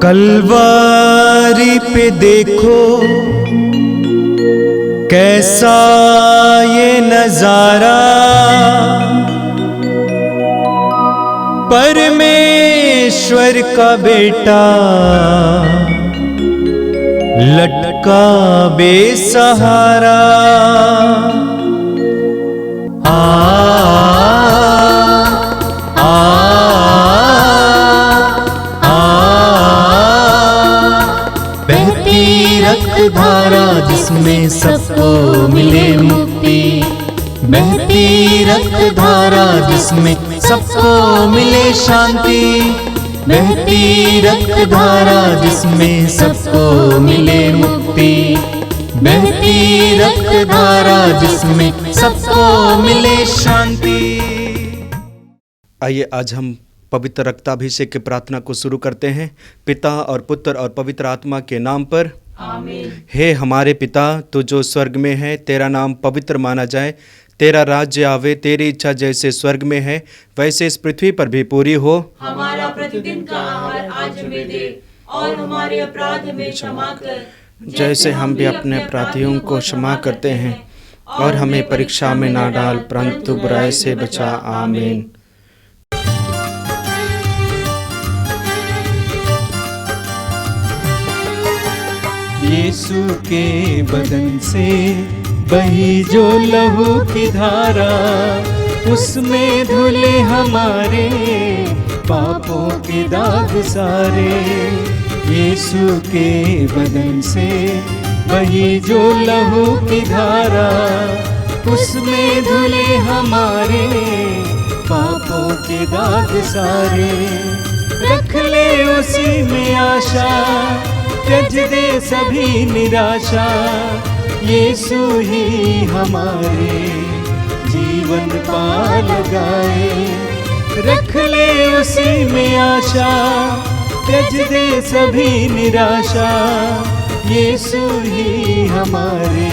कलवारी पे देखो कैसा ये नजारा, परमेश्वर का बेटा लटका बेसहारा। धारा जिसमें सबको मिले मुक्ति, बहती रक्त धारा जिसमें सबको मिले शांति, बहती रक्त धारा जिसमें सबको मिले मुक्ति, बहती रक्त धारा जिसमें सबको मिले शांति। आइए आज हम पवित्र रक्ताभिषेक की प्रार्थना को शुरू करते हैं। पिता और पुत्र और पवित्र आत्मा के नाम पर आमीन। हे हमारे पिता, तू जो स्वर्ग में है, तेरा नाम पवित्र माना जाए, तेरा राज्य आवे, तेरी इच्छा जैसे स्वर्ग में है वैसे इस पृथ्वी पर भी पूरी हो। हमारा प्रतिदिन का आहार आज हमें दे और हमारे अपराध हमें क्षमा कर, जैसे हम भी अपने अपराधियों को क्षमा करते हैं, और हमें परीक्षा में ना डाल परंतु बुराई से बचा। आमीन। यीशु के बदन से बही जो लहू की धारा, उसमें धुले हमारे पापों के दाग सारे। यीशु के बदन से बही जो लहू की धारा, उसमें धुले हमारे पापों के दाग सारे। रख ले उसी में आशा, त्यज दे सभी निराशा, यीशु ही हमारे जीवन पाल गाए। रख ले उसी में आशा, त्यज दे सभी निराशा, यीशु ही हमारे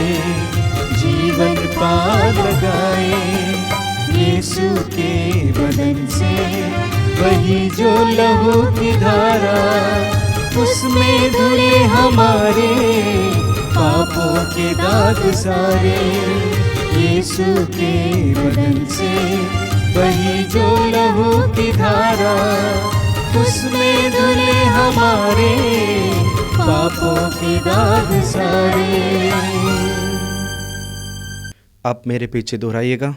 जीवन पाल गाए। यीशु के बदन से वही जो लहू की धारा, उसमें धुले हमारे पापों के दाग सारे। यीशु के बदन से वही जो लहू की धारा, उसमें धुले हमारे पापों के दाग सारे। आप मेरे पीछे दोहराइएगा।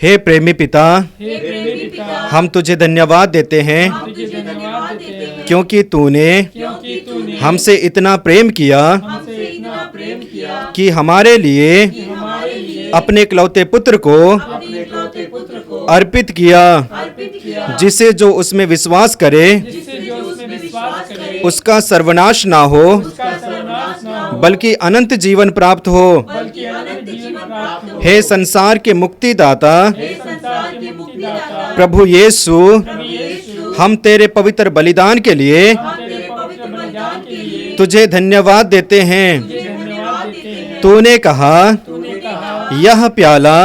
हे प्रेमी पिता, हम तुझे धन्यवाद देते हैं क्योंकि तूने हमसे इतना प्रेम किया कि हमारे लिए अपने इकलौते पुत्र को अर्पित किया, जिसे जो उसमें विश्वास करे उसका सर्वनाश ना हो बल्कि अनंत जीवन प्राप्त हो। हे संसार के मुक्तिदाता प्रभु यीशु, हम तेरे पवित्र बलिदान के लिए तुझे धन्यवाद देते हैं। तूने कहा यह प्याला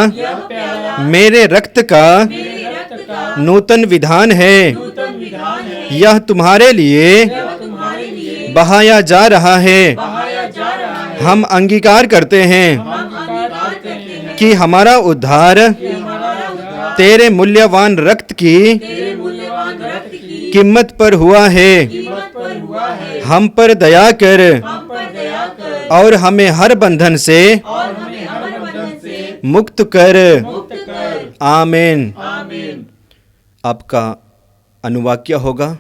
मेरे रक्त का नूतन विधान है, यह तुम्हारे लिए बहाया जा रहा है। हम अंगीकार करते हैं कि हमारा उद्धार तेरे मूल्यवान रक्त की कीमत पर हुआ है। हम पर दया कर और हमें हर बंधन से मुक्त कर। आमीन। आपका अनुवाक्य होगा,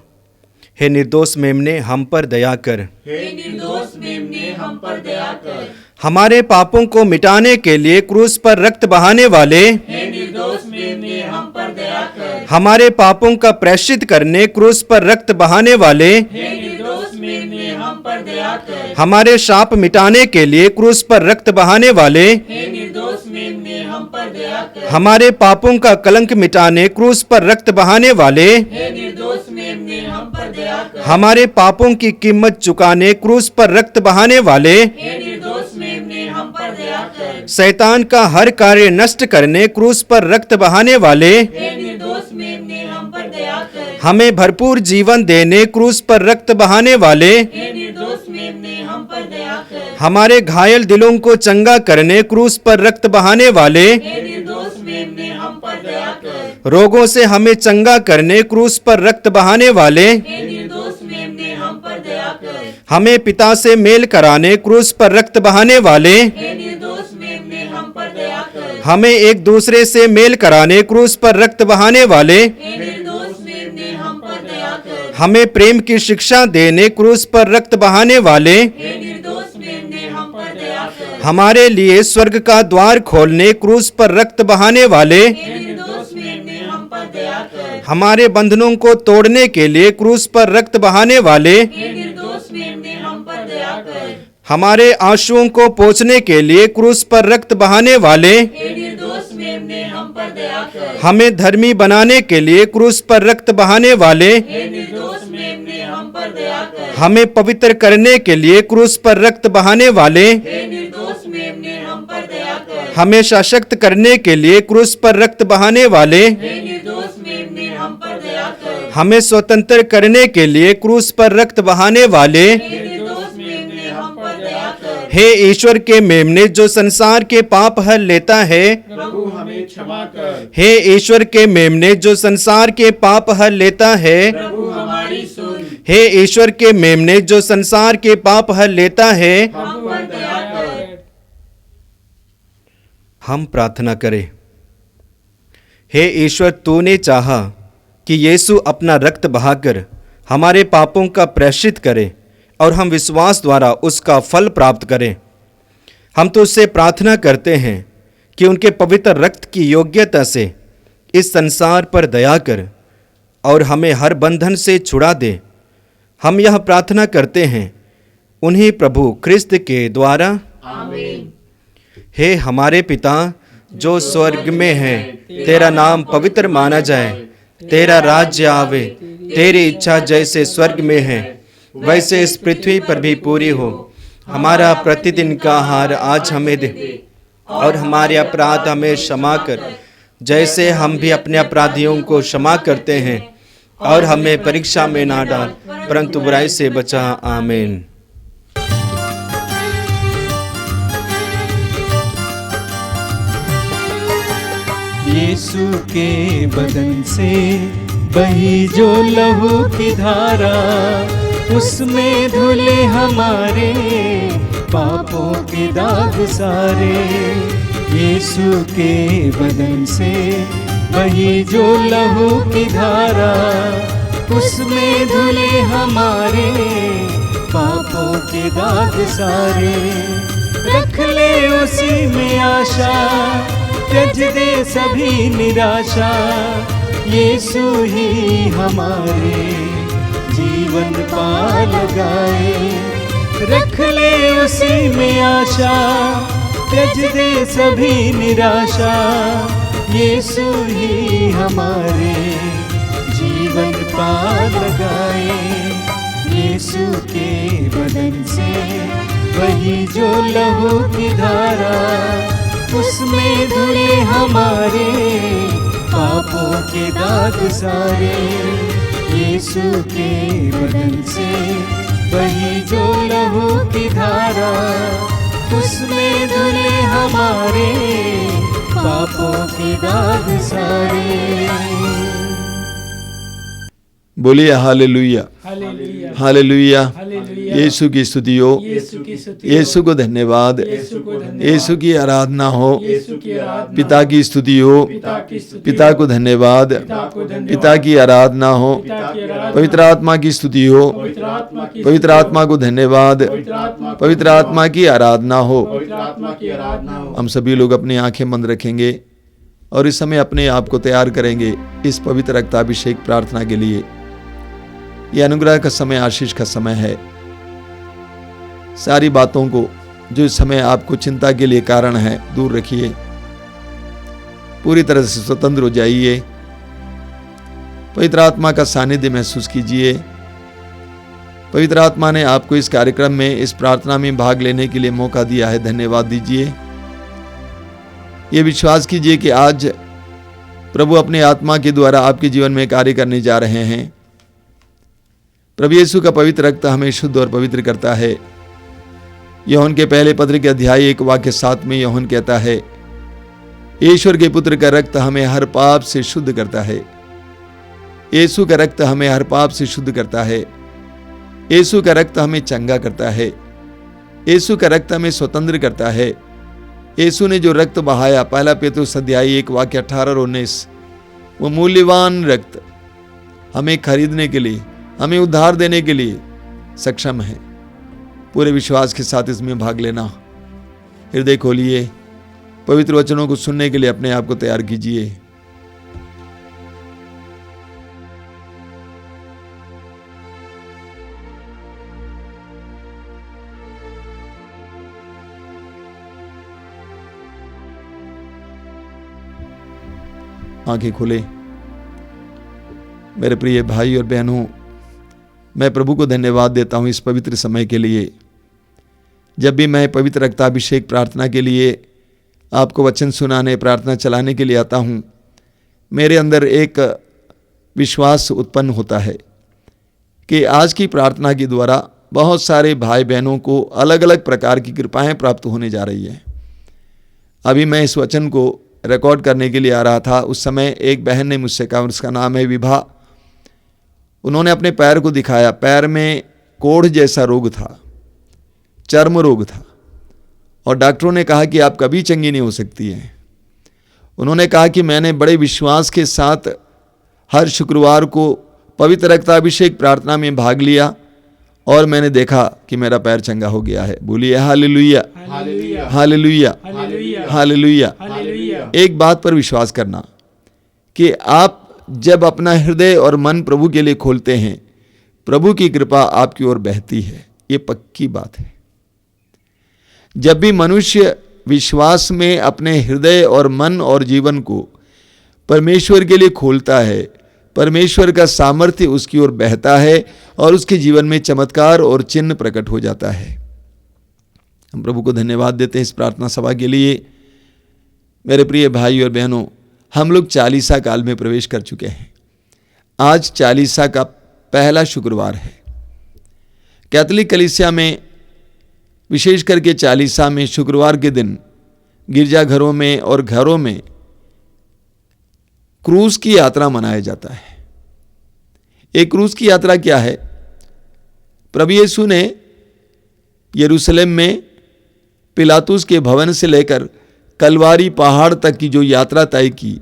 हे निर्दोष मेमने हम पर दया कर। हे निर्दोष मेमने हम पर दया कर। हमारे पापों को मिटाने के लिए क्रूस पर रक्त बहाने वाले, हे निर्दोष मेमने हम पर दया कर। हमारे पापों का प्रायश्चित करने क्रूस पर रक्त बहाने वाले, हे निर्दोष मेमने हम पर दया कर। हमारे शाप मिटाने के लिए क्रूस पर रक्त बहाने वाले, हे निर्दोष मेमने हम पर दया कर। हमारे पापों का कलंक मिटाने क्रूस पर रक्त बहाने वाले, हे निर्दोष मेमने हम पर दया कर। हमारे पापों की कीमत चुकाने क्रूस पर रक्त बहाने वाले, हे निर्दोष मेमने हम पर दया कर। शैतान का हर कार्य नष्ट करने क्रूस पर रक्त बहाने वाले, हे निर्दोष मेमने हम पर दया कर। हमें भरपूर जीवन देने क्रूस पर रक्त बहाने वाले, हे निर्दोष मेमने हम पर दया कर। हमारे घायल दिलों को चंगा करने क्रूस पर रक्त बहाने वाले, हे निर्दोष मेमने हम पर दया कर। रोगों से हमें चंगा करने क्रूस पर रक्त बहाने वाले, हे निर्दोष मेमने हम पर दया कर। हमें पिता से मेल कराने क्रूस पर रक्त बहाने वाले, हे निर्दोष मेमने हम पर दया कर। हमें एक दूसरे से मेल कराने क्रूस पर रक्त बहाने वाले, हे निर्दोष मेमने हम पर दया कर। हमें प्रेम की शिक्षा देने क्रूस पर रक्त बहाने वाले, हे निर्दोष मेमने हम पर दया कर। हमारे लिए स्वर्ग का द्वार खोलने क्रूस पर रक्त बहाने वाले, हे निर्दोष मेमने हम पर दया कर। हमारे बंधनों को तोड़ने के लिए क्रूस पर रक्त बहाने वाले, हे निर्दोष मेमने हम पर दया कर। हमारे आंसुओं को पोंछने के लिए क्रूस पर रक्त बहाने वाले, हे निर्दोष मेमने हम पर दया कर। हमें धर्मी बनाने के लिए क्रूस पर रक्त बहाने वाले, हे निर्दोष मेमने हम पर दया कर। हमें पवित्र करने के लिए क्रूस पर रक्त बहाने वाले, हे निर्दोष मेमने हम पर दया कर। हमें सशक्त करने के लिए क्रूस पर रक्त बहाने वाले, हे निर्दोष मेमने हम पर दया कर। हमें स्वतंत्र करने के लिए क्रूस पर रक्त बहाने वाले, हे निर्दोष मेमने हम पर दया कर। हे ईश्वर के मेमने जो संसार के पाप हर लेता है, प्रभु हमें क्षमा कर। हे ईश्वर के मेमने जो संसार के पाप हर लेता है, प्रभु हमारी सुन। हे ईश्वर के मेमने जो संसार के पाप हर लेता है। हम पर दया कर। हम प्रार्थना करें। हे ईश्वर, तूने चाहा कि यीशु अपना रक्त बहाकर हमारे पापों का प्रायश्चित करे और हम विश्वास द्वारा उसका फल प्राप्त करें। हम तो उससे प्रार्थना करते हैं कि उनके पवित्र रक्त की योग्यता से इस संसार पर दया कर और हमें हर बंधन से छुड़ा दे। हम यह प्रार्थना करते हैं उन्हीं प्रभु ख्रिस्त के द्वारा। आमीन। हे हमारे पिता जो स्वर्ग में है, तेरा नाम पवित्र माना जाए, तेरा राज्य आवे, तेरी इच्छा जैसे स्वर्ग में है वैसे इस पृथ्वी पर भी पूरी हो। हमारा प्रतिदिन का आहार आज हमें दे और हमारे अपराध हमें क्षमा कर जैसे हम भी अपने अपराधियों को क्षमा करते हैं, और हमें परीक्षा में ना डाल परंतु बुराई से बचा। आमीन। यीशु के बदन से बही जो लहू की धारा, उसमें धुले हमारे पापों के दाग सारे। यीशु के बदन से बही जो लहू की धारा, उसमें धुले हमारे पापों के दाग सारे। रख ले उसी में आशा, त्यज दे सभी निराशा, यीशु ही हमारे जीवन पाल गाए। रख ले उसी में आशा, त्यज दे सभी निराशा, यीशु ही हमारे जीवन पाल गाए। यीशु के बदन से वही जो लहू की धारा, उसमें धुले हमारे पापों के दाग सारे। यीशु के बदन से वही जो लहू की धारा, उसमें धुले हमारे पापों के दाग सारे। बोलिए हालेलुया, हालेलुया, हालेलुया। हालेलुया। यीशु की स्तुति हो, यीशु की स्तुति हो, यीशु को धन्यवाद, यीशु को धन्यवाद, यीशु की आराधना हो, यीशु की आराधना, पिता की स्तुति हो, पिता की स्तुति, पिता को धन्यवाद, पिता को धन्यवाद, पिता की आराधना हो, पिता की आराधना, पवित्र आत्मा की स्तुति हो, पवित्र आत्मा की पवित्र आत्मा को धन्यवाद, पवित्र आत्मा को पवित्र आत्मा की आराधना हो। पवित्र आत्मा की आराधना हो। हम सभी लोग अपनी आंखें बंद रखेंगे और इस समय अपने आप को तैयार करेंगे इस पवित्र रक्ताभिषेक प्रार्थना के लिए। ये अनुग्रह का समय, आशीष का समय है। सारी बातों को जो इस समय आपको चिंता के लिए कारण है दूर रखिए, पूरी तरह से स्वतंत्र हो जाइए, पवित्र आत्मा का सानिध्य महसूस कीजिए। पवित्र आत्मा ने आपको इस कार्यक्रम में, इस प्रार्थना में भाग लेने के लिए मौका दिया है, धन्यवाद दीजिए। ये विश्वास कीजिए कि आज प्रभु अपने आत्मा के द्वारा आपके जीवन में कार्य करने जा रहे हैं। प्रभु यीशु का पवित्र रक्त हमें शुद्ध और पवित्र करता है। यूहन्ना के पहले पत्र के अध्याय 1 वाक्य 7 में यूहन्ना कहता है, ईश्वर के पुत्र का रक्त हमें हर पाप से शुद्ध करता है। यीशु का रक्त हमें हर पाप से शुद्ध करता है। यीशु का रक्त हमें चंगा करता है। यीशु का रक्त हमें स्वतंत्र करता है। यीशु ने जो रक्त बहाया, पहला पेतरुस अध्याय 1 वाक्य 18 और 19, वो मूल्यवान रक्त हमें खरीदने के लिए, हमें उद्धार देने के लिए सक्षम है। पूरे विश्वास के साथ इसमें भाग लेना। हृदय खोलिए, पवित्र वचनों को सुनने के लिए अपने आप को तैयार कीजिए। आंखें खोले। मेरे प्रिय भाई और बहनों, मैं प्रभु को धन्यवाद देता हूं इस पवित्र समय के लिए। जब भी मैं पवित्र रक्ताभिषेक प्रार्थना के लिए आपको वचन सुनाने, प्रार्थना चलाने के लिए आता हूं, मेरे अंदर एक विश्वास उत्पन्न होता है कि आज की प्रार्थना के द्वारा बहुत सारे भाई बहनों को अलग अलग प्रकार की कृपाएं प्राप्त होने जा रही है। अभी मैं इस वचन को रिकॉर्ड करने के लिए आ रहा था, उस समय एक बहन ने मुझसे कहा, उसका नाम है विभा। उन्होंने अपने पैर को दिखाया। पैर में कोढ़ जैसा रोग था, चर्म रोग था, और डॉक्टरों ने कहा कि आप कभी चंगी नहीं हो सकती हैं। उन्होंने कहा कि मैंने बड़े विश्वास के साथ हर शुक्रवार को पवित्र रक्ताभिषेक प्रार्थना में भाग लिया और मैंने देखा कि मेरा पैर चंगा हो गया है। बोलिए हालेलुया, हालेलुया, हालेलुया, हालेलुया, हालेलुया। हालेलुया। एक बात पर विश्वास करना कि आप जब अपना हृदय और मन प्रभु के लिए खोलते हैं, प्रभु की कृपा आपकी ओर बहती है। ये पक्की बात है। जब भी मनुष्य विश्वास में अपने हृदय और मन और जीवन को परमेश्वर के लिए खोलता है, परमेश्वर का सामर्थ्य उसकी ओर बहता है और उसके जीवन में चमत्कार और चिन्ह प्रकट हो जाता है। हम प्रभु को धन्यवाद देते हैं इस प्रार्थना सभा के लिए। मेरे प्रिय भाई और बहनों, हम लोग चालीसा काल में प्रवेश कर चुके हैं। आज चालीसा का पहला शुक्रवार है। कैथोलिक कलीसिया में विशेष करके चालीसा में शुक्रवार के दिन गिरजाघरों में और घरों में क्रूस की यात्रा मनाया जाता है। एक क्रूस की यात्रा क्या है? प्रभु यीशु ने यरूशलेम में पिलातुस के भवन से लेकर कलवारी पहाड़ तक की जो यात्रा तय की,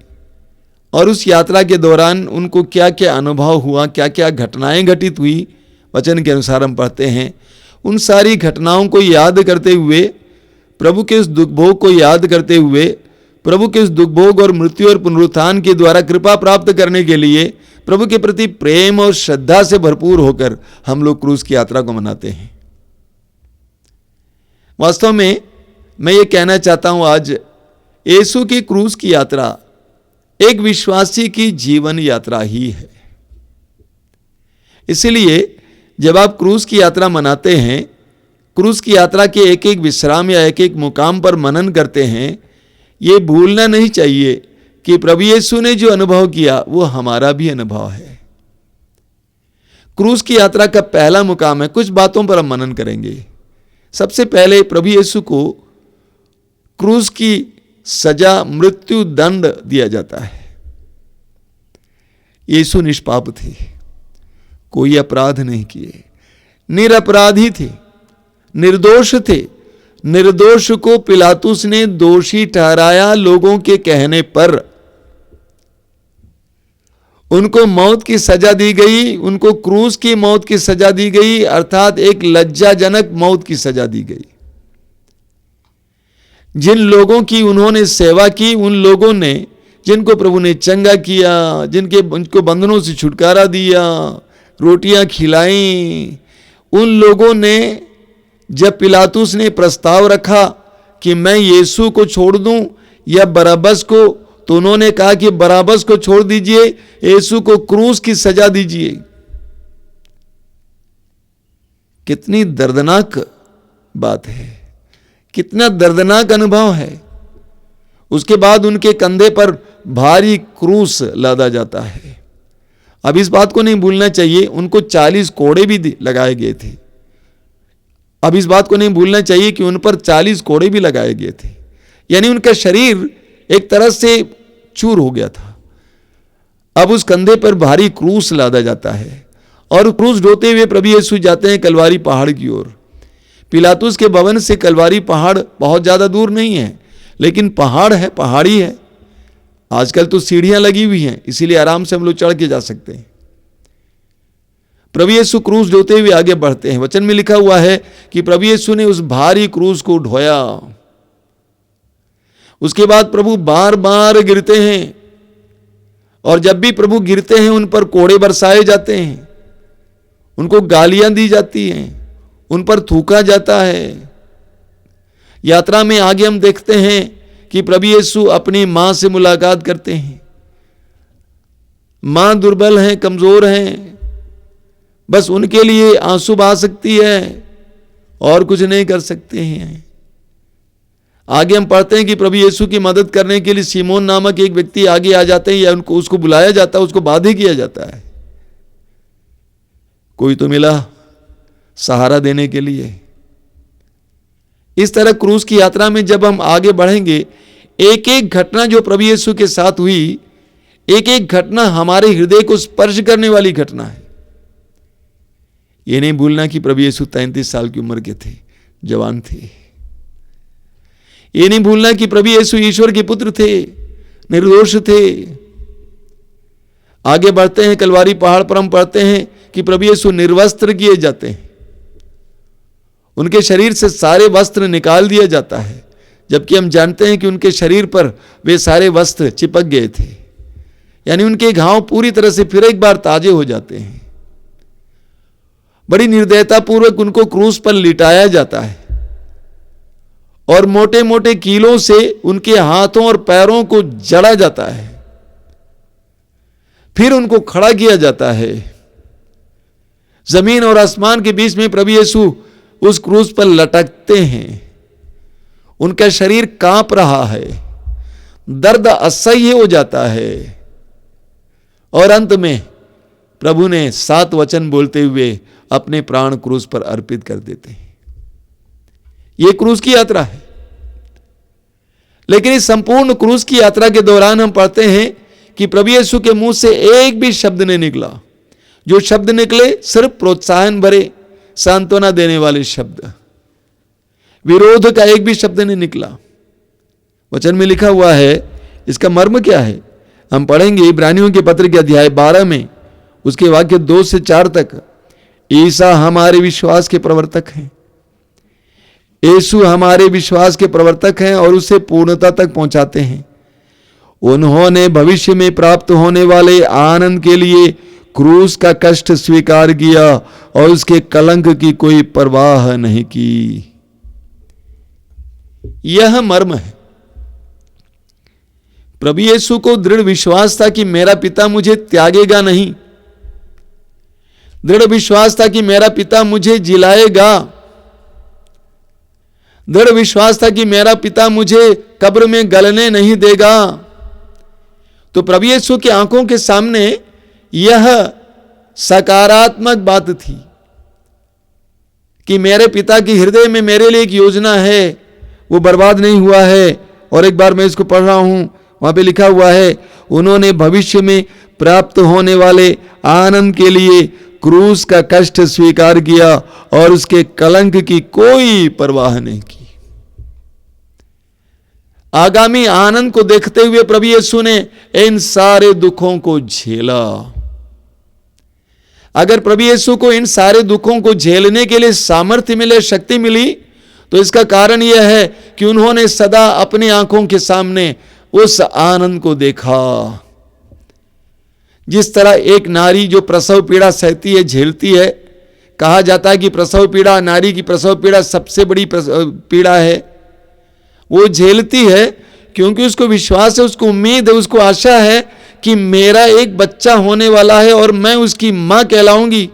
और उस यात्रा के दौरान उनको क्या क्या अनुभव हुआ, क्या क्या घटनाएं घटित हुई, वचन के अनुसार हम पढ़ते हैं। उन सारी घटनाओं को याद करते हुए, प्रभु के उस दुखभोग को याद करते हुए, प्रभु के उस दुखभोग और मृत्यु और पुनरुत्थान के द्वारा कृपा प्राप्त करने के लिए प्रभु के प्रति प्रेम और श्रद्धा से भरपूर होकर हम लोग क्रूस की यात्रा को मनाते हैं। वास्तव में मैं ये कहना चाहता हूं, आज यीशु की क्रूस की यात्रा एक विश्वासी की जीवन यात्रा ही है। इसलिए जब आप क्रूस की यात्रा मनाते हैं, क्रूस की यात्रा के एक एक विश्राम या एक एक मुकाम पर मनन करते हैं, ये भूलना नहीं चाहिए कि प्रभु यीशु ने जो अनुभव किया वो हमारा भी अनुभव है। क्रूस की यात्रा का पहला मुकाम है। कुछ बातों पर हम मनन करेंगे। सबसे पहले प्रभु यीशु को क्रूस की सजा, मृत्यु दंड दिया जाता है। यीशु निष्पाप थे, कोई अपराध नहीं किए, निरपराधी थे, निर्दोष थे। निर्दोष को पिलातुस ने दोषी ठहराया लोगों के कहने पर। उनको मौत की सजा दी गई, उनको क्रूस की मौत की सजा दी गई, अर्थात एक लज्जाजनक मौत की सजा दी गई। जिन लोगों की उन्होंने सेवा की, उन लोगों ने जिनको प्रभु ने चंगा किया, उनको बंधनों से छुटकारा दिया, रोटियां खिलाई, उन लोगों ने जब पिलातुस ने प्रस्ताव रखा कि मैं यीशु को छोड़ दूं या बराबस को, तो उन्होंने कहा कि बराबस को छोड़ दीजिए, यीशु को क्रूस की सजा दीजिए। कितनी दर्दनाक बात है, कितना दर्दनाक अनुभव है। उसके बाद उनके कंधे पर भारी क्रूस लादा जाता है अब इस बात को नहीं भूलना चाहिए, उनको 40 कोड़े भी लगाए गए थे। अब इस बात को नहीं भूलना चाहिए कि उन पर 40 कोड़े भी लगाए गए थे, यानी उनका शरीर एक तरह से चूर हो गया था। अब उस कंधे पर भारी क्रूस लादा जाता है और क्रूस ढोते हुए प्रभु यीशु जाते हैं कलवारी पहाड़ की ओर। पिलातुस के भवन से कलवारी पहाड़ बहुत ज्यादा दूर नहीं है, लेकिन पहाड़ है, पहाड़ी है। आजकल तो सीढ़ियां लगी हुई हैं, इसीलिए आराम से हम लोग चढ़ के जा सकते हैं। प्रभु यीशु क्रूस ढोते हुए आगे बढ़ते हैं। वचन में लिखा हुआ है कि प्रभु यीशु ने उस भारी क्रूस को ढोया। उसके बाद प्रभु बार बार गिरते हैं, और जब भी प्रभु गिरते हैं उन पर कोड़े बरसाए जाते हैं, उनको गालियां दी जाती हैं, उन पर थूका जाता है। यात्रा में आगे हम देखते हैं कि प्रभु यीशु अपनी मां से मुलाकात करते हैं। मां दुर्बल हैं, कमजोर हैं, बस उनके लिए आंसू बहा सकती है और कुछ नहीं कर सकते हैं। आगे हम पढ़ते हैं कि प्रभु यीशु की मदद करने के लिए सीमोन नामक एक व्यक्ति आगे आ जाते हैं, या उसको बुलाया जाता है, उसको बाध्य किया जाता है। कोई तो मिला सहारा देने के लिए। इस तरह क्रूस की यात्रा में जब हम आगे बढ़ेंगे, एक एक घटना जो प्रभु यीशु के साथ हुई, एक एक घटना हमारे हृदय को स्पर्श करने वाली घटना है। यह नहीं भूलना कि प्रभु यीशु 33 साल की उम्र के थे, जवान थे। यह नहीं भूलना कि प्रभु यीशु ईश्वर के पुत्र थे, निर्दोष थे। आगे बढ़ते हैं, कलवारी पहाड़ पर हम पढ़ते हैं कि प्रभु यीशु निर्वस्त्र किए जाते हैं। उनके शरीर से सारे वस्त्र निकाल दिया जाता है, जबकि हम जानते हैं कि उनके शरीर पर वे सारे वस्त्र चिपक गए थे, यानी उनके घाव पूरी तरह से फिर एक बार ताजे हो जाते हैं। बड़ी निर्दयता पूर्वक उनको क्रूस पर लिटाया जाता है और मोटे मोटे कीलों से उनके हाथों और पैरों को जड़ा जाता है। फिर उनको खड़ा किया जाता है। जमीन और आसमान के बीच में प्रभु यीशु उस क्रूस पर लटकते हैं। उनका शरीर कांप रहा है, दर्द असह्य हो जाता है, और अंत में प्रभु ने 7 वचन बोलते हुए अपने प्राण क्रूस पर अर्पित कर देते हैं। यह क्रूस की यात्रा है। लेकिन इस संपूर्ण क्रूस की यात्रा के दौरान हम पढ़ते हैं कि प्रभु यीशु के मुंह से एक भी शब्द नहीं निकला। जो शब्द निकले सिर्फ प्रोत्साहन भरे, सांत्वना देने वाले शब्द। विरोध का एक भी शब्द नहीं निकला। वचन में लिखा हुआ है, इसका मर्म क्या है हम पढ़ेंगे इब्रानियों के पत्र के अध्याय 12 में, उसके वाक्य 2 से 4 तक। ईसा हमारे विश्वास के प्रवर्तक हैं। यीशु हमारे विश्वास के प्रवर्तक हैं और उसे पूर्णता तक पहुंचाते हैं। उन्होंने भविष्य में प्राप्त होने वाले आनंद के लिए क्रूस का कष्ट स्वीकार किया और उसके कलंक की कोई परवाह नहीं की। यह मर्म है। प्रभु यीशु को दृढ़ विश्वास था कि मेरा पिता मुझे त्यागेगा नहीं। दृढ़ विश्वास था कि मेरा पिता मुझे जिलाएगा। दृढ़ विश्वास था कि मेरा पिता मुझे कब्र में गलने नहीं देगा। तो प्रभु यीशु की आंखों के सामने यह सकारात्मक बात थी कि मेरे पिता के हृदय में मेरे लिए एक योजना है, वो बर्बाद नहीं हुआ है। और एक बार मैं इसको पढ़ रहा हूं, वहां पे लिखा हुआ है, उन्होंने भविष्य में प्राप्त होने वाले आनंद के लिए क्रूस का कष्ट स्वीकार किया और उसके कलंक की कोई परवाह नहीं की। आगामी आनंद को देखते हुए प्रभु यीशु ने इन सारे दुखों को झेला। अगर प्रभु यीशु को इन सारे दुखों को झेलने के लिए सामर्थ्य मिले, शक्ति मिली, तो इसका कारण यह है कि उन्होंने सदा अपनी आंखों के सामने उस आनंद को देखा। जिस तरह एक नारी जो प्रसव पीड़ा सहती है, झेलती है, कहा जाता है कि प्रसव पीड़ा, नारी की प्रसव पीड़ा सबसे बड़ी पीड़ा है। वो झेलती है क्योंकि उसको विश्वास है, उसको उम्मीद है, उसको आशा है कि मेरा एक बच्चा होने वाला है और मैं उसकी मां कहलाऊंगी।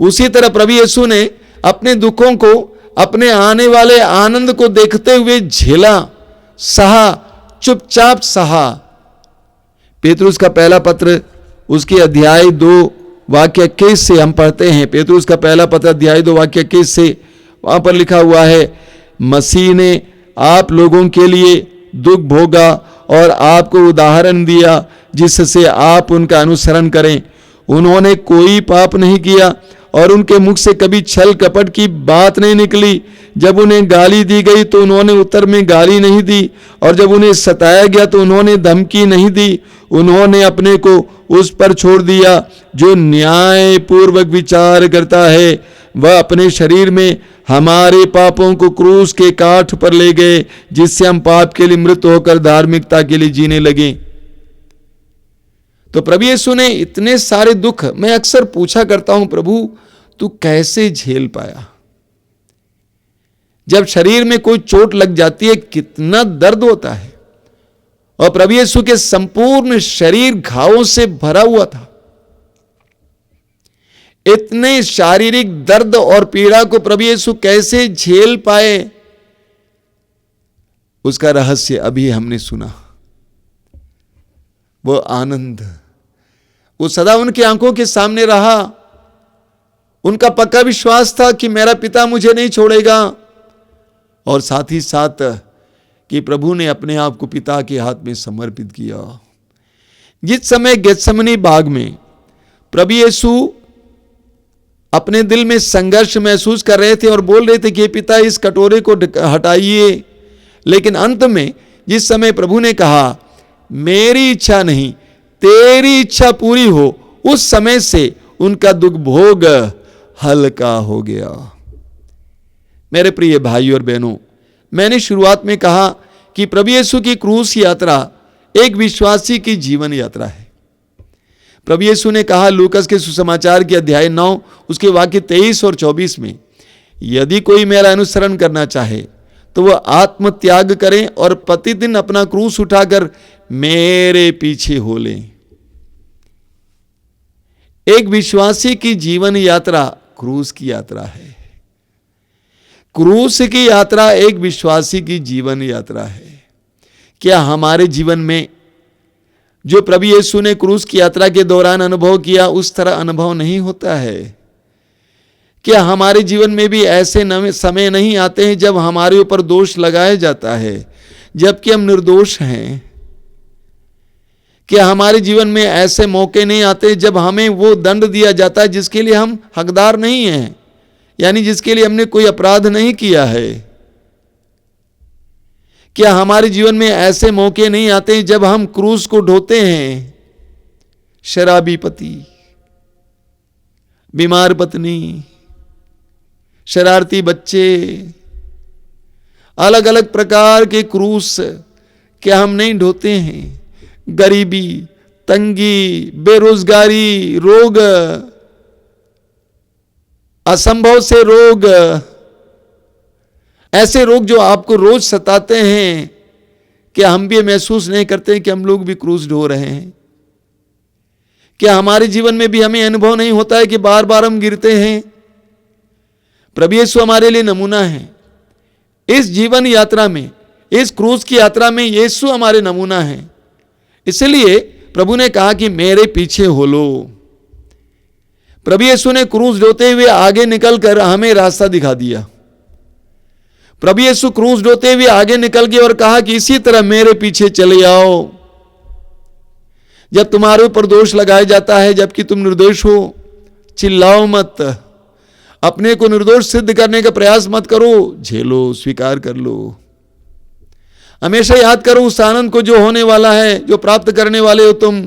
उसी तरह प्रभु यीशु ने अपने दुखों को, अपने आने वाले आनंद को देखते हुए झेला, सहा, चुपचाप सहा। पेतरुस का पहला पत्र उसके अध्याय 2 वाक्य 21 से हम पढ़ते हैं। पेतरुस का पहला पत्र अध्याय 2 वाक्य 21 से, वहां पर लिखा हुआ है, मसीह ने आप लोगों के लिए दुख भोगा और आपको उदाहरण दिया जिससे आप उनका अनुसरण करें। उन्होंने कोई पाप नहीं किया और उनके मुख से कभी छल कपट की बात नहीं निकली। जब उन्हें गाली दी गई तो उन्होंने उत्तर में गाली नहीं दी, और जब उन्हें सताया गया तो उन्होंने धमकी नहीं दी। उन्होंने अपने को उस पर छोड़ दिया जो न्याय पूर्वक विचार करता है। वह अपने शरीर में हमारे पापों को क्रूस के काठ पर ले गए, जिससे हम पाप के लिए मृत होकर धार्मिकता के लिए जीने लगे। तो प्रभु यीशु ने इतने सारे दुख, मैं अक्सर पूछा करता हूं, प्रभु तू कैसे झेल पाया? जब शरीर में कोई चोट लग जाती है कितना दर्द होता है, और प्रभु यीशु के संपूर्ण शरीर घावों से भरा हुआ था। इतने शारीरिक दर्द और पीड़ा को प्रभु यीशु कैसे झेल पाए, उसका रहस्य अभी हमने सुना। वो आनंद, वो सदा उनकी आंखों के सामने रहा। उनका पक्का विश्वास था कि मेरा पिता मुझे नहीं छोड़ेगा, और साथ ही साथ कि प्रभु ने अपने आप को पिता के हाथ में समर्पित किया। जिस समय गेत्सेमनी बाग में प्रभु यीशु अपने दिल में संघर्ष महसूस कर रहे थे और बोल रहे थे कि पिता इस कटोरे को हटाइए, लेकिन अंत में जिस समय प्रभु ने कहा मेरी इच्छा नहीं तेरी इच्छा पूरी हो, उस समय से उनका दुख भोग हल्का हो गया। मेरे प्रिय भाइयों और बहनों, मैंने शुरुआत में कहा कि प्रभु यीशु की क्रूस यात्रा एक विश्वासी की जीवन यात्रा है। प्रभु यीशु ने कहा लूकस के सुसमाचार के अध्याय 9 उसके वाक्य 23 और 24 में, यदि कोई मेरा अनुसरण करना चाहे तो वह आत्म त्याग करें और प्रतिदिन अपना क्रूस उठाकर मेरे पीछे हो लें। एक विश्वासी की जीवन यात्रा क्रूस की यात्रा है। क्रूस की यात्रा एक विश्वासी की जीवन यात्रा है। क्या हमारे जीवन में जो प्रभु यीशु ने क्रूस की यात्रा के दौरान अनुभव किया उस तरह अनुभव नहीं होता है? क्या हमारे जीवन में भी ऐसे समय नहीं आते हैं जब हमारे ऊपर दोष लगाया जाता है जबकि हम निर्दोष हैं? क्या हमारे जीवन में ऐसे मौके नहीं आते जब हमें वो दंड दिया जाता है जिसके लिए हम हकदार नहीं हैं, यानी जिसके लिए हमने कोई अपराध नहीं किया है? क्या हमारे जीवन में ऐसे मौके नहीं आते जब हम क्रूस को ढोते हैं? शराबी पति, बीमार पत्नी, शरारती बच्चे, अलग अलग प्रकार के क्रूस क्या हम नहीं ढोते हैं? गरीबी, तंगी, बेरोजगारी, रोग, असंभव से रोग, ऐसे रोग जो आपको रोज सताते हैं, क्या हम भी महसूस नहीं करते कि हम लोग भी क्रूस ढो रहे हैं? क्या हमारे जीवन में भी हमें अनुभव नहीं होता है कि बार बार हम गिरते हैं? प्रभु यीशु हमारे लिए नमूना है। इस जीवन यात्रा में, इस क्रूस की यात्रा में यीशु हमारे नमूना है। इसलिए प्रभु ने कहा कि मेरे पीछे हो लो। प्रभु यीशु ने क्रूस ढोते हुए आगे निकलकर हमें रास्ता दिखा दिया। प्रभु यीशु क्रूस ढोते हुए आगे निकल गए और कहा कि इसी तरह मेरे पीछे चले आओ। जब तुम्हारे ऊपर दोष लगाया जाता है जबकि तुम निर्दोष हो, चिल्लाओ मत, अपने को निर्दोष सिद्ध करने का प्रयास मत करो, झेलो, स्वीकार कर लो। हमेशा याद करो उस आनंद को जो होने वाला है, जो प्राप्त करने वाले हो तुम।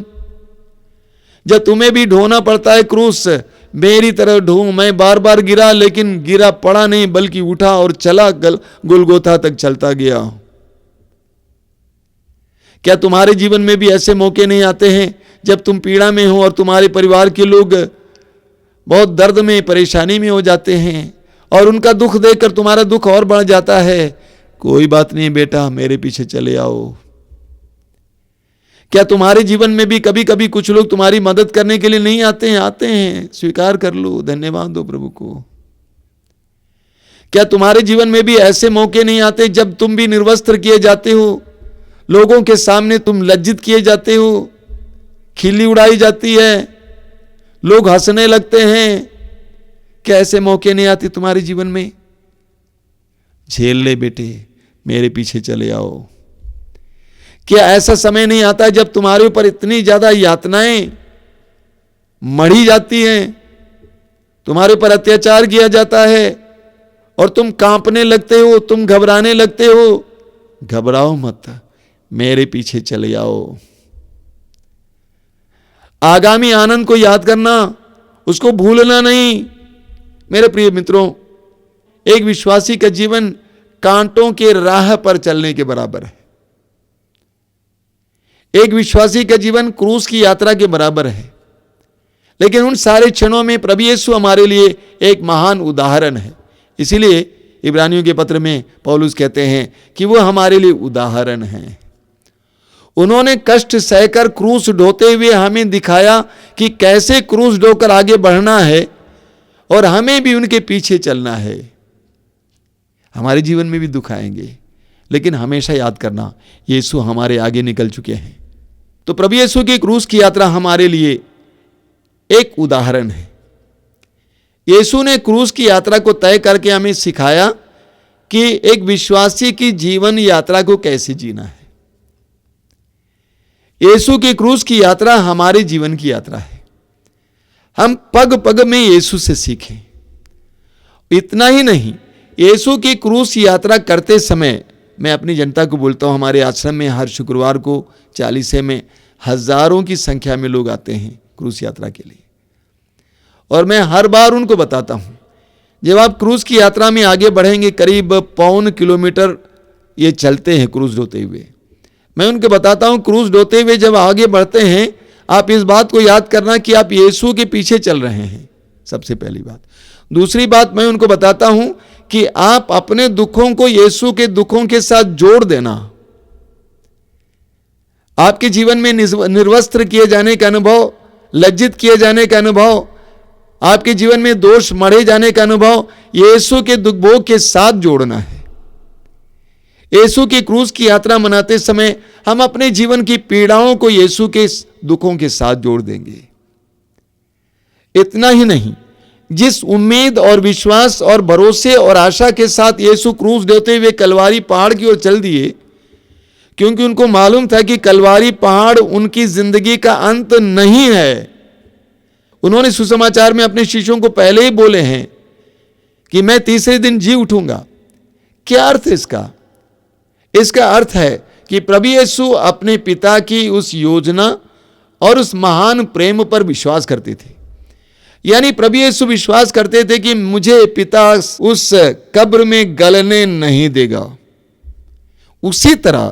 जब तुम्हें भी ढोना पड़ता है क्रूस, मेरी तरह ढो। मैं बार बार गिरा, लेकिन गिरा पड़ा नहीं बल्कि उठा और चला, गुलगोथा तक चलता गया। क्या तुम्हारे जीवन में भी ऐसे मौके नहीं आते हैं जब तुम पीड़ा में हो और तुम्हारे परिवार के लोग बहुत दर्द में, परेशानी में हो जाते हैं और उनका दुख देखकर तुम्हारा दुख और बढ़ जाता है? कोई बात नहीं बेटा, मेरे पीछे चले आओ। क्या तुम्हारे जीवन में भी कभी कभी कुछ लोग तुम्हारी मदद करने के लिए नहीं आते हैं? आते हैं, स्वीकार कर लो, धन्यवाद दो प्रभु को। क्या तुम्हारे जीवन में भी ऐसे मौके नहीं आते जब तुम भी निर्वस्त्र किए जाते हो, लोगों के सामने तुम लज्जित किए जाते हो? खिल्ली उड़ाई जाती है, लोग हंसने लगते हैं। क्या ऐसे मौके नहीं आते तुम्हारे जीवन में? झेल ले बेटे, मेरे पीछे चले आओ। क्या ऐसा समय नहीं आता जब तुम्हारे ऊपर इतनी ज्यादा यातनाएं मढ़ी जाती हैं, तुम्हारे ऊपर अत्याचार किया जाता है और तुम कांपने लगते हो, तुम घबराने लगते हो? घबराओ मत, मेरे पीछे चले आओ। आगामी आनंद को याद करना, उसको भूलना नहीं। मेरे प्रिय मित्रों, एक विश्वासी का जीवन कांटों के राह पर चलने के बराबर है। एक विश्वासी का जीवन क्रूस की यात्रा के बराबर है। लेकिन उन सारे क्षणों में प्रभु यीशु हमारे लिए एक महान उदाहरण है। इसीलिए इब्रानियों के पत्र में पौलुस कहते हैं कि वो हमारे लिए उदाहरण हैं। उन्होंने कष्ट सहकर क्रूस ढोते हुए हमें दिखाया कि कैसे क्रूस ढोकर आगे बढ़ना है और हमें भी उनके पीछे चलना है। हमारे जीवन में भी दुख आएंगे, लेकिन हमेशा याद करना, यीशु हमारे आगे निकल चुके हैं। तो प्रभु यीशु की क्रूस की यात्रा हमारे लिए एक उदाहरण है। यीशु ने क्रूस की यात्रा को तय करके हमें सिखाया कि एक विश्वासी की जीवन यात्रा को कैसे जीना है। यीशु की क्रूस की यात्रा हमारे जीवन की यात्रा है। हम पग पग में यीशु से सीखें। इतना ही नहीं, यीशु की क्रूस यात्रा करते समय मैं अपनी जनता को बोलता हूं, हमारे आश्रम में हर शुक्रवार को 40 में हजारों की संख्या में लोग आते हैं क्रूस यात्रा के लिए। और मैं हर बार उनको बताता हूं, जब आप क्रूस की यात्रा में आगे बढ़ेंगे, करीब 1.25 किलोमीटर ये चलते हैं क्रूस ढोते हुए। मैं उनको बताता हूं, क्रूस ढोते हुए जब आगे बढ़ते हैं, आप इस बात को याद करना कि आप यीशु के पीछे चल रहे हैं, सबसे पहली बात। दूसरी बात मैं उनको बताता हूं कि आप अपने दुखों को यीशु के दुखों के साथ जोड़ देना। आपके जीवन में निर्वस्त्र किए जाने का अनुभव, लज्जित किए जाने का अनुभव, आपके जीवन में दोष मढ़े जाने का अनुभव यीशु के दुख भोग के साथ जोड़ना है। यीशु की क्रूस की यात्रा मनाते समय हम अपने जीवन की पीड़ाओं को यीशु के दुखों के साथ जोड़ देंगे। इतना ही नहीं, जिस उम्मीद और विश्वास और भरोसे और आशा के साथ यीशु क्रूस ढोते हुए कलवारी पहाड़ की ओर चल दिए, क्योंकि उनको मालूम था कि कलवारी पहाड़ उनकी जिंदगी का अंत नहीं है। उन्होंने सुसमाचार में अपने शिष्यों को पहले ही बोले हैं कि मैं तीसरे दिन जी उठूंगा। क्या अर्थ है इसका? इसका अर्थ है कि प्रभु यीशु अपने पिता की उस योजना और उस महान प्रेम पर विश्वास करते थे। यानी प्रभु यीशु विश्वास करते थे कि मुझे पिता उस कब्र में गलने नहीं देगा। उसी तरह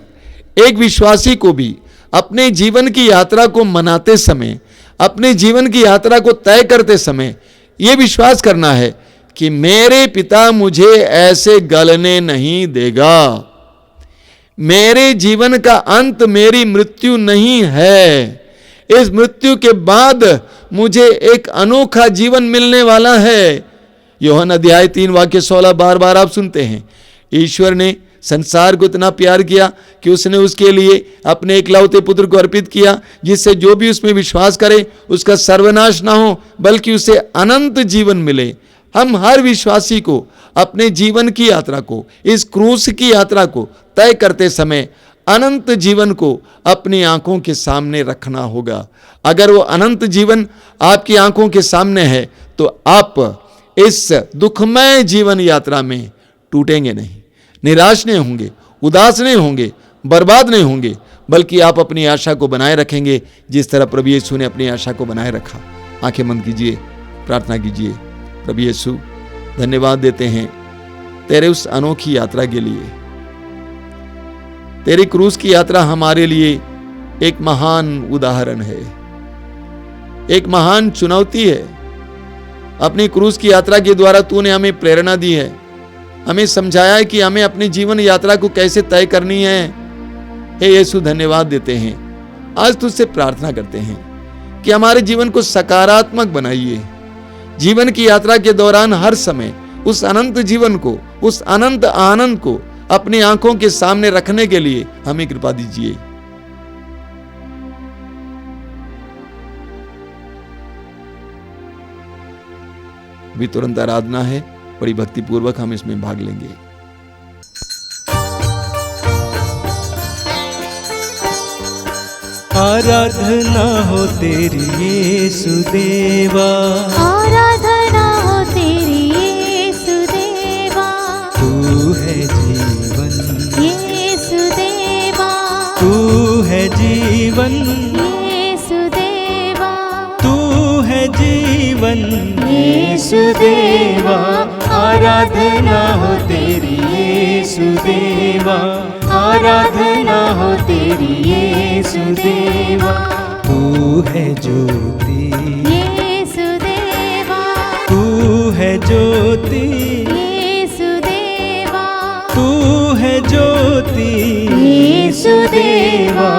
एक विश्वासी को भी अपने जीवन की यात्रा को मनाते समय, अपने जीवन की यात्रा को तय करते समय यह विश्वास करना है कि मेरे पिता मुझे ऐसे गलने नहीं देगा। मेरे जीवन का अंत मेरी मृत्यु नहीं है। इस मृत्यु के बाद मुझे एक अनोखा जीवन मिलने वाला है। यूहन्ना अध्याय 3 वाक्य 16 बार बार आप सुनते हैं। ईश्वर ने संसार को इतना प्यार किया कि उसने उसके लिए अपने एकलौते पुत्र को अर्पित किया, जिससे जो भी उसमें विश्वास करे उसका सर्वनाश ना हो बल्कि उसे अनंत जीवन मिले। हम हर विश्वासी को अपने जीवन की यात्रा को, इस क्रूस की यात्रा को तय करते समय अनंत जीवन को अपनी आंखों के सामने रखना होगा। अगर वो अनंत जीवन आपकी आंखों के सामने है तो आप इस दुखमय जीवन यात्रा में टूटेंगे नहीं, निराश नहीं होंगे, उदास नहीं होंगे, बर्बाद नहीं होंगे, बल्कि आप अपनी आशा को बनाए रखेंगे जिस तरह प्रभु यीशु ने अपनी आशा को बनाए रखा। आंखें बंद कीजिए, प्रार्थना कीजिए। प्रभु यीशु, धन्यवाद देते हैं तेरे उस अनोखी यात्रा के लिए। तेरी क्रूस की यात्रा हमारे लिए एक महान उदाहरण है, एक महान चुनौती है। अपनी क्रूस की यात्रा के द्वारा तूने हमें प्रेरणा दी है, हमें समझाया है कि हमें अपनी जीवन यात्रा को कैसे तय करनी है। हे यीशु, धन्यवाद देते हैं। आज तुझसे प्रार्थना करते हैं कि हमारे जीवन को सकारात्मक बनाइए। जीवन की यात्रा के दौरान हर समय उस अनंत जीवन को, उस अनंत आनंद को अपनी आंखों के सामने रखने के लिए हमें कृपा दीजिए। अभी तुरंत आराधना है, बड़ी भक्ति पूर्वक हम इसमें भाग लेंगे। आराधना हो तेरी यीशु देवा, आराधना हो तेरी यीशु देवा, तू है जीवन, यीशु देवा, तू है जीवन, यीशु देवा, तू है जीवन, यीशु देवा, आराधना हो तेरी यीशु देवा, आराधना हो तेरी यीशु देवा, तू है ज्योति, यीशु देवा, तू है ज्योति, यीशु देवा, तू है ज्योति, यीशु देवा,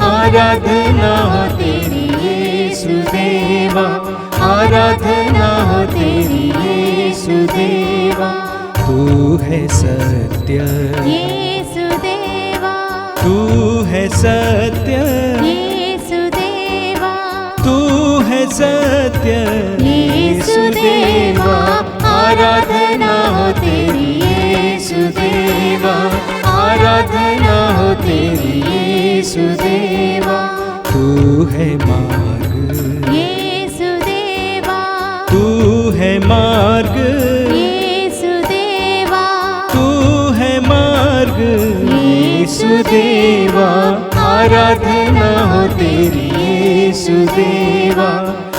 आराधना हो तेरी यीशु देवा, आराधना हो तेरी यीशु देवा, तू है सत्य, यीशु देवा, तू है सत्य, यीशु देवा, तू है सत्य, यीशु देवा, आराधना हो तेरी यीशु देवा, आराधना हो तेरी यीशु देवा, तू है मार्ग, यीशु देवा, तू है मार्ग, यीशु देवा, तू है मार्ग, यीशु देवा, आराधना हो तेरी यीशु देवा,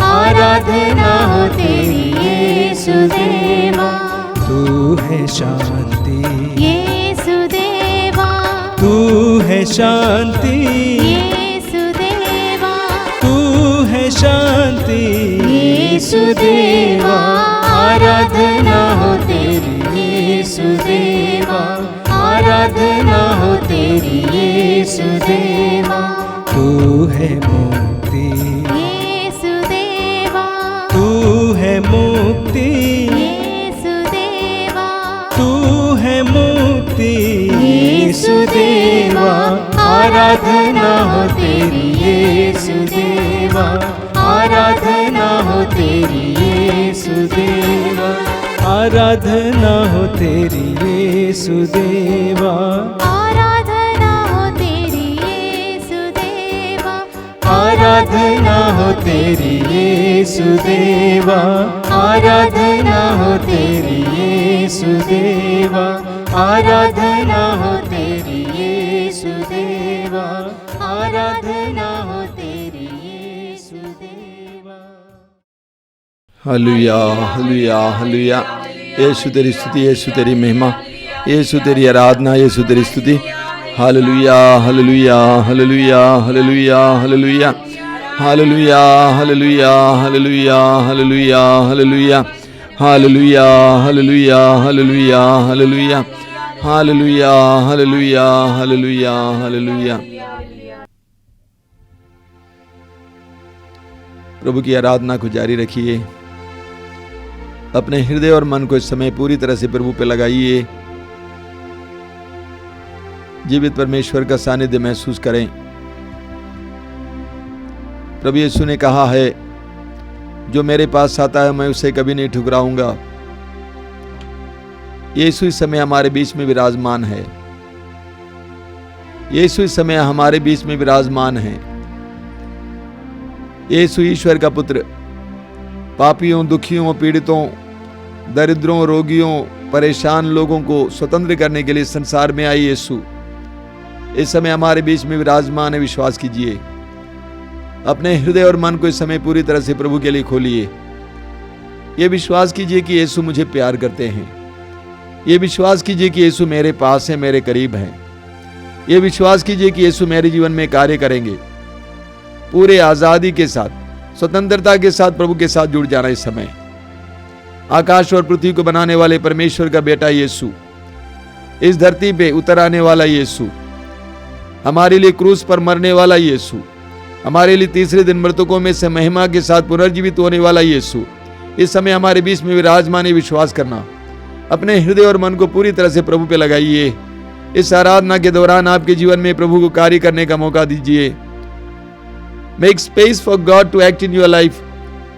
आराधना हो तेरी यीशु देवा, तू है शांति, यीशु देवा, तू है शांति, यीशु देवा, तू है शांति, यीशु देवा, आराधना हो तेरी यीशु देवा, आराधना हो तेरी यीशु देवा, तू है मुक्ति, यीशु देवा, तू है मुक्ति, यीशु देवा, तू है मुक्ति, यीशु देवा, आराधना हो तेरी यीशु देवा, आराधना हो तेरी यीशु देवा, आराधना हो तेरी यीशु देवा, आराधना हो तेरी यीशु देवा, आराधना हो तेरी यीशु देवा, आराधना हो तेरी यीशु देवा, आराधना हो तेरी यीशु देवा, आराधना हो तेरी यीशु देवा। हालेलुया, हालेलुया, हालेलुया। यीशु तेरी स्तुति, यीशु तेरी महिमा, यीशु तेरी आराधना, यीशु तेरी स्तुति। हालेलुया, हालेलुया, हालेलुया, हालेलुया, हालेलुया, हालेलुया, हालेलुया, हालेलुया, हालेलुया, हालेलुया, हालेलुया, हालेलुया, हालेलुया, हालेलुया, हालेलुया, हालेलुया, हालेलुया, हालेलुया। प्रभु की आराधना को जारी रखिए। अपने हृदय और मन को इस समय पूरी तरह से प्रभु पे लगाइए। जीवित परमेश्वर का सानिध्य महसूस करें। प्रभु यीशु ने कहा है, जो मेरे पास आता है मैं उसे कभी नहीं ठुकराऊंगा। यीशु इस समय हमारे बीच में विराजमान है। यीशु इस समय हमारे बीच में विराजमान है। यीशु ईश्वर का पुत्र पापियों, दुखियों, पीड़ितों, दरिद्रों, रोगियों, परेशान लोगों को स्वतंत्र करने के लिए संसार में आई यीशु इस समय हमारे बीच में विराजमान है। विश्वास कीजिए। अपने हृदय और मन को इस समय पूरी तरह से प्रभु के लिए खोलिए। ये विश्वास कीजिए कि यीशु मुझे प्यार करते हैं। ये विश्वास कीजिए कि यीशु मेरे पास है, मेरे करीब हैं। ये विश्वास कीजिए कि यीशु मेरे जीवन में कार्य करेंगे। पूरे आजादी के साथ, स्वतंत्रता के साथ प्रभु के साथ जुड़ जाना। इस समय आकाश और पृथ्वी को बनाने वाले परमेश्वर का बेटा यीशु, इस धरती पे उतर आने वाला यीशु, हमारे लिए क्रूस पर मरने वाला यीशु, हमारे लिए तीसरे दिन मृतकों में से महिमा के साथ पुनर्जीवित होने वाला यीशु इस समय हमारे बीच में विराजमान है। विश्वास करना। अपने हृदय और मन को पूरी तरह से प्रभु पे लगाइए। इस आराधना के दौरान आपके जीवन में प्रभु को कार्य करने का मौका दीजिए। Make space for God to act in your life.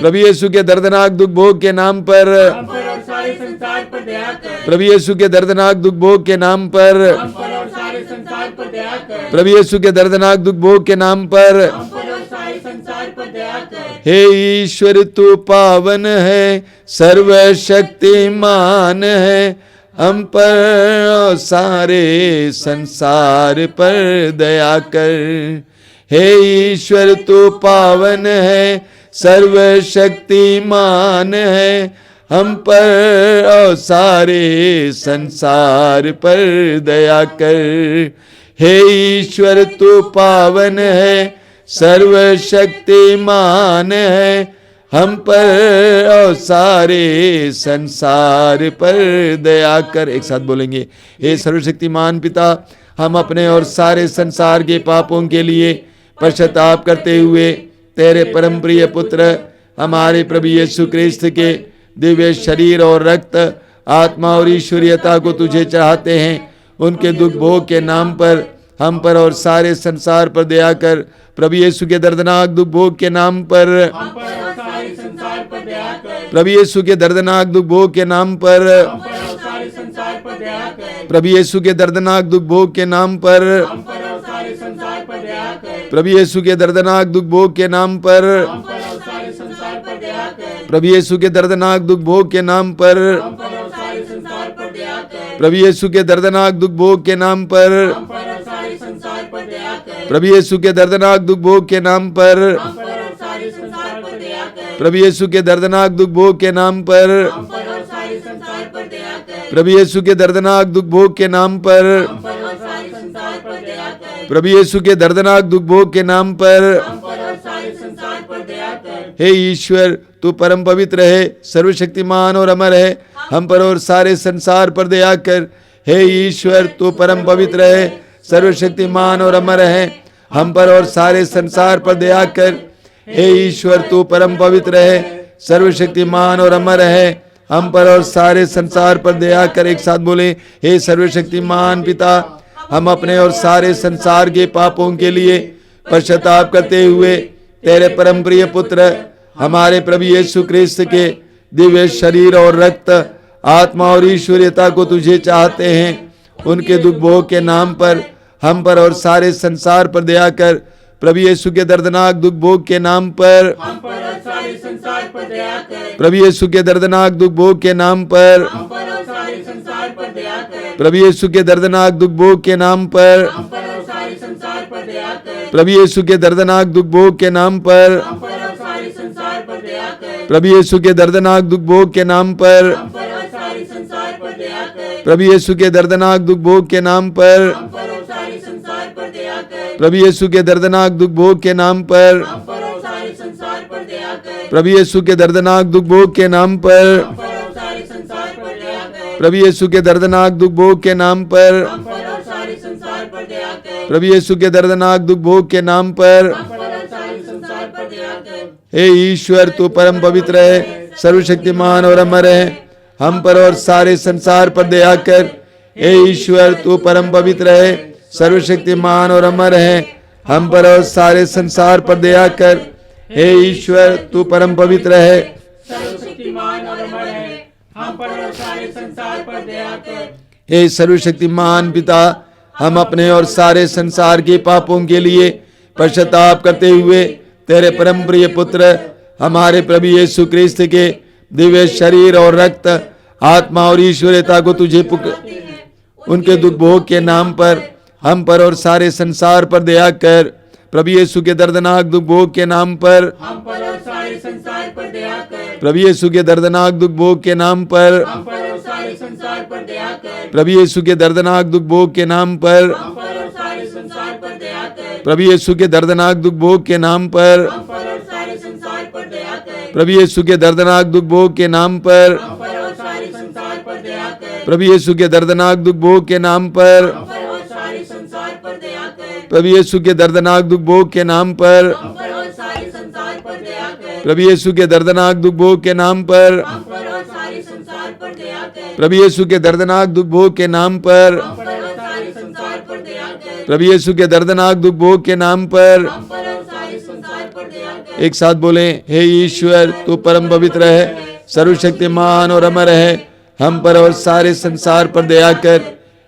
प्रभु यीशु के दर्दनाक दुख भोग के नाम पर, हम पर और सारे संसार पर दया कर। प्रभु यीशु के दर्दनाक दुख भोग के नाम पर, हम पर और सारे संसार पर दया कर। प्रभु यीशु के दर्दनाक दुख भोग के नाम पर। हम पर और सारे संसार पर दया कर। हे ईश्वर तू पावन है, सर्वशक्तिमान है, हम पर और सारे संसार पर दया कर। हे ईश्वर तू पावन है, सर्वशक्तिमान है, हम पर और सारे संसार पर दया कर। हे ईश्वर तू पावन है, सर्वशक्तिमान है, हम पर और सारे संसार पर दया कर। एक साथ बोलेंगे, हे सर्वशक्तिमान पिता, हम अपने और सारे संसार के पापों के लिए पश्चाताप करते हुए तेरे परम प्रिय पुत्र हमारे प्रभु यीशु क्रिस्त के दिव्य शरीर और रक्त, आत्मा और ईश्वरीयता को तुझे चाहते हैं। उनके दुख भोग के नाम पर हम पर और सारे संसार पर दया कर। प्रभु यीशु के दर्दनाक दुख भोग के नाम पर, हम पर और सारे संसार पर दया कर। प्रभु यीशु के दर्दनाक दुख भोग के नाम पर, हम पर और सारे संसार पर दया कर। प्रभु यीशु के दर्दनाक दुख भोग के नाम पर, हम पर और सारे संसार पर दया कर। प्रभु यीशु के दर्दनाक दुख भोग के नाम पर, हम पर और सारे संसार पर दया कर। प्रभु यीशु के दर्दनाक दुख भोग के नाम पर, हम पर और सारे संसार पर दया कर। प्रभु यीशु के दर्दनाक दुख भोग के नाम पर, हम पर और सारे संसार पर दया कर। प्रभु यीशु के दर्दनाक दुख भोग के नाम पर, हम पर और सारे संसार पर दया कर। प्रभु यीशु के दर्दनाक दुख भोग के नाम पर, हम पर और सारे संसार पर दया कर। प्रभु यीशु के दर्दनाक दुख भोग के नाम पर, हम पर और सारे संसार पर दया कर। प्रभु यीशु के दर्दनाक दुख भोग के नाम पर। हम पर और सारे संसार पर दया कर। हे ईश्वर तू परम पवित्र है, सर्वशक्तिमान और अमर है, हम पर और सारे संसार पर दया कर। हे ईश्वर तू परम पवित्र है, सर्वशक्तिमान और अमर है, हम पर और सारे संसार पर दया कर। हे ईश्वर तू परम पवित्र है, सर्वशक्तिमान और अमर है, हम पर और सारे संसार पर दया कर। एक साथ बोले, हे सर्वशक्तिमान पिता, हम अपने और सारे संसार के पापों के लिए पश्चाताप करते हुए तेरे परम प्रिय पुत्र हमारे प्रभु यीशु क्रिस्त के दिव्य शरीर और रक्त, आत्मा और ईश्वरीयता को तुझे चाहते हैं। उनके दुख भोग के नाम पर हम पर और सारे संसार पर दया कर। प्रभु यीशु के दर्दनाक दुख भोग के नाम पर, हम पर और सारे संसार पर दया कर। प्रभु यीशु के दर्दनाक दुख भोग के नाम पर, हम पर और सारे संसार पर दया कर। प्रभु यीशु के दर्दनाक दुख भोग के नाम पर, हम पर और सारे संसार पर दया कर। प्रभु यीशु के दर्दनाक दुख भोग के नाम पर, हम पर और सारे संसार पर दया कर। प्रभु यीशु के दर्दनाक दुख भोग के नाम पर, हम पर और सारे संसार पर दया कर। प्रभु यीशु के दर्दनाक दुख भोग के नाम पर, हम पर और सारे संसार पर दया कर। प्रभु यीशु के दर्दनाक दुख भोग के नाम पर, हम पर और सारे संसार पर दया कर। प्रभु यीशु के दर्दनाक दुख भोग के नाम पर, हम पर और सारे संसार पर दया कर। प्रभु यीशु के दर्दनाक दुख भोग के नाम पर, हम पर और सारे संसार पर दया कर। प्रभु यीशु के दर्दनाक दुख भोग के नाम पर। हम पर और सारे संसार पर दया कर। हे ईश्वर तू परम पवित्र है, सर्वशक्तिमान और अमर है, हम पर और सारे संसार पर दया कर। हे ईश्वर तू परम पवित्र है, सर्वशक्तिमान और अमर है, हम पर और सारे संसार पर दया कर। हे ईश्वर तू परम पवित्र है, सर्वशक्तिमान और अमर है, हम पर और सारे संसार पर दया कर। हे सर्वशक्तिमान पिता, हम अपने और सारे संसार के पापों के लिए पश्चाताप करते हुए तेरे परम प्रिय पुत्र हमारे प्रभु यीशु क्रिस्त के दिव्य शरीर और रक्त, आत्मा और ईश्वरीयता को तुझे उनके दुख भोग के नाम पर हम पर और सारे संसार पर दया कर। प्रभु यीशु के दर्दनाक दुख भोग के नाम पर, हम पर और सारे संसार पर दया कर। प्रभु यीशु के दर्दनाक दुख भोग के नाम पर, हम पर और सारे संसार पर दया कर। प्रभु यीशु के दर्दनाक दुख भोग के नाम पर, हम पर और सारे संसार पर दया कर। प्रभु यीशु के दर्दनाक दुख भोग के नाम पर, हम पर और सारे संसार पर दया कर। प्रभु यीशु के दर्दनाक दुख भोग के नाम पर, हम पर और सारे संसार पर दया कर। प्रभु यीशु के दर्दनाक दुख भोग के नाम पर, हम पर और सारे संसार पर दया कर। प्रभु यीशु के दर्दनाक दुख भोग के नाम पर, हम पर और सारे संसार पर दया कर। प्रभु यीशु के दर्दनाक दुख भोग के नाम पर, हम पर और सारे संसार पर दया कर। प्रभु यीशु के दर्दनाक दुख भोग के नाम पर, हम पर और सारे संसार पर दया कर। प्रभु यीशु के दर्दनाक दुख भोग के नाम पर, हम पर और सारे संसार पर दया कर। एक साथ बोले, हे ईश्वर तू परम पवित्र है, सर्वशक्तिमान और अमर है, हम पर और सारे संसार पर दया कर।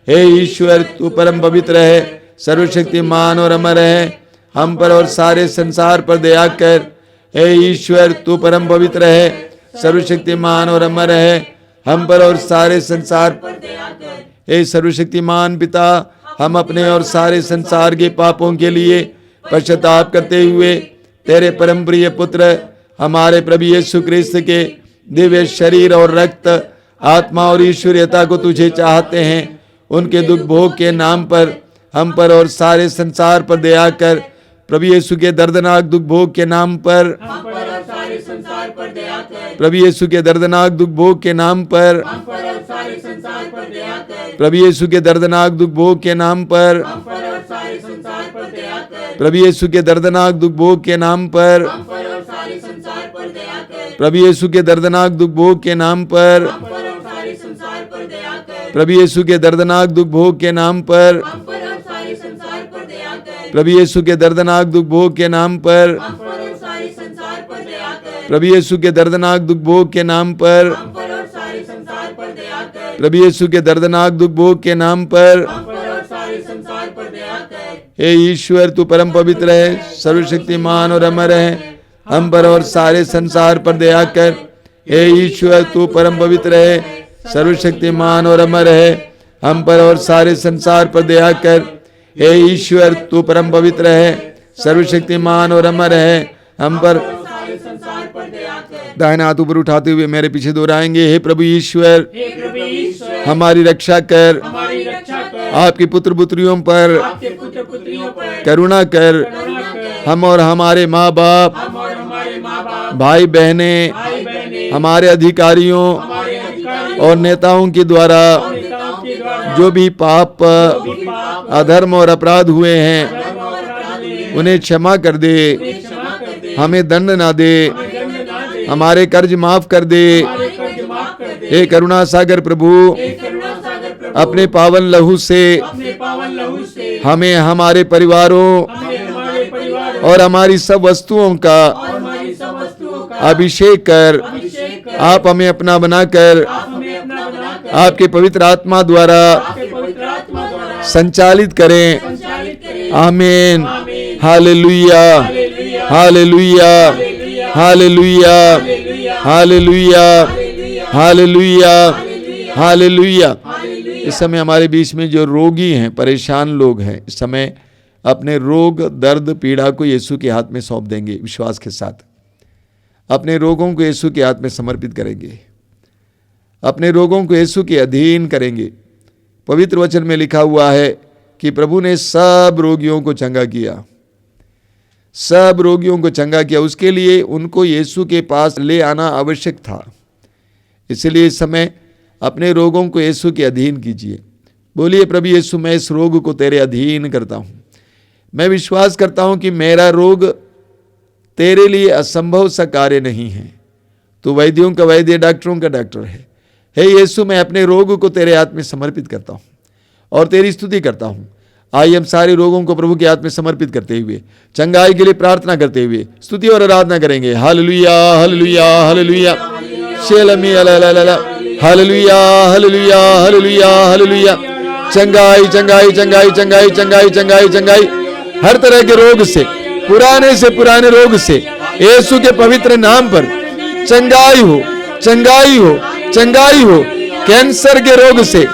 हे ईश्वर तू परम पवित्र है, सर्वशक्तिमान और अमर है, हम पर और सारे संसार पर दया कर। हे ईश्वर तू परम पवित्र है, सर्वशक्तिमान और अमर है, हम पर और सारे संसार पर दया कर। हे सर्वशक्तिमान पिता, हम अपने और सारे संसार के पापों के लिए पश्चाताप करते हुए तेरे परम प्रिय पुत्र हमारे प्रभु यीशु क्रिस्त के दिव्य शरीर और रक्त, आत्मा और ईश्वरीयता को तुझे चाहते हैं। उनके दुख भोग के नाम पर हम पर और सारे संसार पर दया कर। प्रभु यीशु के दर्दनाक दुख भोग के नाम पर हम पर और सारे संसार पर दया कर। प्रभु यीशु के दर्दनाक दुख भोग के नाम पर हम पर और सारे संसार पर दया कर। प्रभु यीशु के दर्दनाक दुख भोग के नाम पर हम पर और सारे संसार पर दया कर। प्रभु यीशु के दर्दनाक दुख भोग के नाम पर हम पर और सारे संसार पर दया कर। प्रभु यीशु के दर्दनाक दुख भोग के नाम पर हम पर और सारे संसार पर दया कर। प्रभु यीशु के दर्दनाक दुख भोग के नाम पर हम पर और सारे संसार पर दया कर। प्रभु यीशु के दर्दनाक दुख भोग के नाम पर हम पर और सारे संसार पर दया कर। प्रभु यीशु के दर्दनाक दुख भोग के नाम पर हम पर और सारे संसार पर दया कर। प्रभु यीशु के दर्दनाक दुख भोग के नाम पर हम पर और सारे संसार पर दया कर। हे ईश्वर तू परम पवित्र है, सर्वशक्तिमान और अमर है, हम पर और सारे संसार पर दया कर। हे ईश्वर तू परम पवित्र है, सर्वशक्तिमान और अमर है, हम पर और सारे संसार पर दया कर। हे ईश्वर तू परम पवित्र है, सर्वशक्तिमान और अमर है, हम पर सारे संसार पर दया कर। दाहिना हाथ ऊपर उठाते हुए मेरे पीछे दोहराएंगे, हे प्रभु ईश्वर हे प्रभु ईश्वर हमारी रक्षा कर, हमारी रक्षा कर। आपके पुत्र पुत्रियों पर आपके पुत्र पुत्रियों पर करुणा कर। करुणा कर। हम और हमारे माँ बाप, हम और हमारे माँ बाप, भाई बहने, भाई बहने, हमारे अधिकारियों हमारे अधिकारी और नेताओं के द्वारा नेताओं के द्वारा जो भी पाप, पाप, अधर्म और अपराध हुए हैं धर्म और अपराध में उन्हें क्षमा कर दे, क्षमा कर दे। हमें दंड ना दे, दंड ना दे। हमारे कर्ज माफ कर दे। हमारे कर्ज माफ कर दे। हे करुणा सागर प्रभु, हे करुणा सागर प्रभु, अपने पावन लहू से अपने पावन लहू से हमें, हमारे परिवारों हमें, हमारे परिवार और हमारी सब वस्तुओं का और हमारी सब वस्तुओं का अभिषेक कर। अभिषेक कर। आप हमें अपना बनाकर आप हमें अपना बनाकर आपके पवित्र आत्मा द्वारा आपके पवित्र आत्मा द्वारा संचालित करें। संचालित करें। आमीन। आमीन। हालेलुया, हालेलुया, हालेलुया, हालेलुया, हालेलुया, हालेलुया, हालेलुया। इस समय हमारे बीच में जो रोगी हैं, परेशान लोग हैं, इस समय अपने रोग, दर्द, पीड़ा को यीशु के हाथ में सौंप देंगे। विश्वास के साथ अपने रोगों को यीशु के हाथ में समर्पित करेंगे, अपने रोगों को यीशु के अधीन करेंगे। पवित्र वचन में लिखा हुआ है कि प्रभु ने सब रोगियों को चंगा किया, सब रोगियों को चंगा किया। उसके लिए उनको यीशु के पास ले आना आवश्यक था। इसलिए इस समय अपने रोगों को यीशु के अधीन कीजिए। बोलिए, प्रभु यीशु मैं इस रोग को तेरे अधीन करता हूँ। मैं विश्वास करता हूँ कि मेरा रोग तेरे लिए असंभव सा कार्य नहीं है। तू वैद्यों का वैद्य, डॉक्टरों का डॉक्टर है। हे यीशु, मैं अपने रोग को तेरे हाथ में समर्पित करता हूँ और तेरी स्तुति करता हूँ। आइए हम सारे रोगों को प्रभु के हाथ में समर्पित करते हुए चंगाई के लिए प्रार्थना करते हुए स्तुति और आराधना करेंगे। हालेलुया, हालेलुया, हालेलुया, शेलमी अलालाला, हालेलुया, हालेलुया, हालेलुया, हालेलुया। चंगाई, चंगाई, चंगाई, चंगाई, चंगाई, चंगाई, चंगाई हर तरह के रोग से, पुराने से पुराने रोग से यीशु के पवित्र नाम पर चंगाई हो, चंगाई हो, चंगाई हो। कैंसर के रोग से,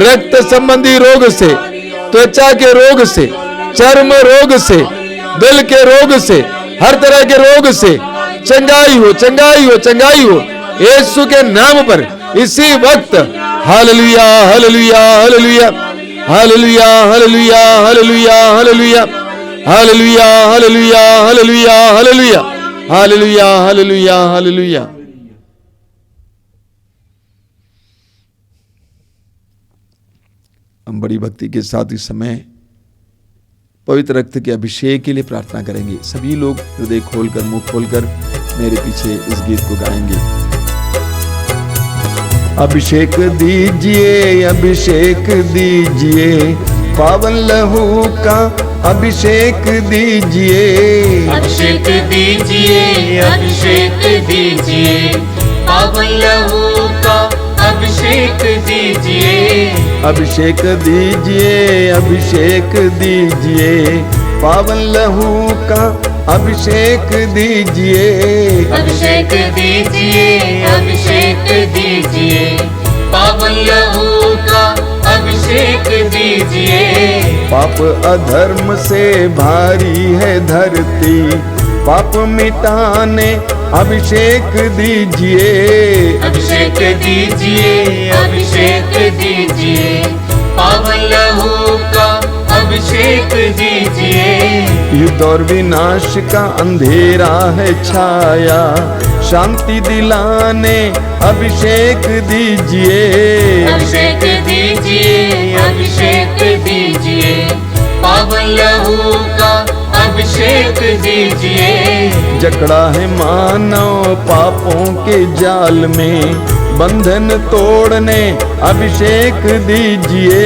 रक्त संबंधी रोग से, त्वचा के रोग से, चर्म रोग से, दिल के रोग से, हर तरह के रोग से चंगाई हो, चंगाई हो, चंगाई हो यीशु के नाम पर इसी वक्त। हालेलुया, हालेलुया, हालेलुया, हालेलुया, हालेलुया, हालेलुया, हालेलुया, हालेलुया, हालेलुया, हालेलुया, हालेलुया, हालेलुया, हालेलुया, हालेलुया। हम बड़ी भक्ति के साथ इस समय पवित्र रक्त के अभिषेक के लिए प्रार्थना करेंगे। सभी लोग हृदय खोलकर, मुंह खोलकर मेरे पीछे इस गीत को गाएंगे। अभिषेक दीजिए, अभिषेक दीजिए, पावन लहू का अभिषेक दीजिए। अभिषेक दीजिए, अभिषेक दीजिए, पावन लहू का अभिषेक दीजिए। अभिषेक दीजिए, अभिषेक दीजिए, पावन लहू का अभिषेक दीजिए। अभिषेक दीजिए, अभिषेक दीजिए, पावन लहू का अभिषेक दीजिए। पाप अधर्म से भारी है धरती, पाप मिटाने अभिषेक दीजिए। अभिषेक दीजिए, अभिषेक दीजिए, पावन लहू का अभिषेक दीजिए। युद्ध और विनाश का अंधेरा है छाया, शांति दिलाने अभिषेक दीजिए। अभिषेक दीजिए, अभिषेक दीजिए, पावन लहू का अभिषेक दीजिए। जकड़ा है मानव पापों के जाल में, बंधन तोड़ने अभिषेक दीजिए।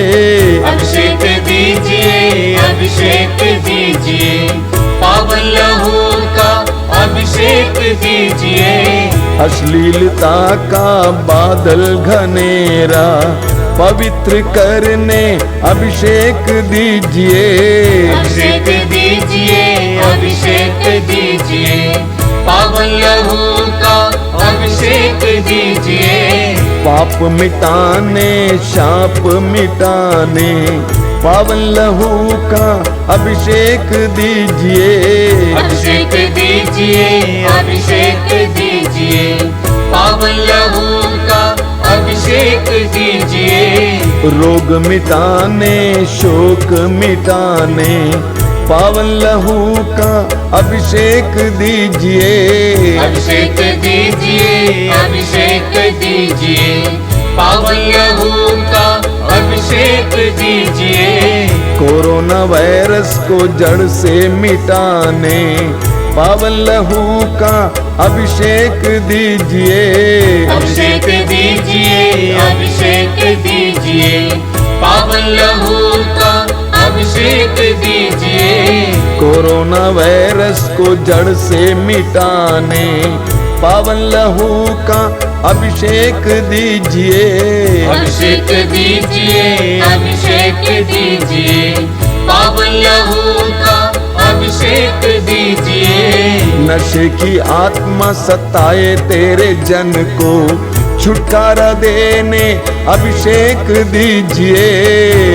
अभिषेक दीजिए, अभिषेक दीजिए, पावन लहू का अभिषेक दीजिए। अश्लीलता का बादल घनेरा पवित्र करने अभिषेक दीजिए। अभिषेक दीजिए, अभिषेक दीजिए, पावन लहू का अभिषेक दीजिए। पाप मिटाने शाप मिटाने पावन लहू का अभिषेक दीजिए। अभिषेक दीजिए, अभिषेक दीजिए, पावन लहू का अभिषेक दीजिए। रोग मिटाने शोक मिटाने पावन लहू का अभिषेक दीजिए। अभिषेक दीजिए, अभिषेक दीजिए, पावन लहू का अभिषेक दीजिए। कोरोना वायरस को जड़ से मिटाने पावन लहू का अभिषेक दीजिए। अभिषेक दीजिए, अभिषेक दीजिए, पावन लहू का अभिषेक दीजिए। कोरोना वायरस को जड़ से मिटाने पावन लहू का अभिषेक दीजिए। अभिषेक दीजिए, अभिषेक दीजिए, पावन लहू का अभिषेक दीजिए। नशे की आत्मा सताए तेरे जन को छुटकारा देने अभिषेक दीजिए।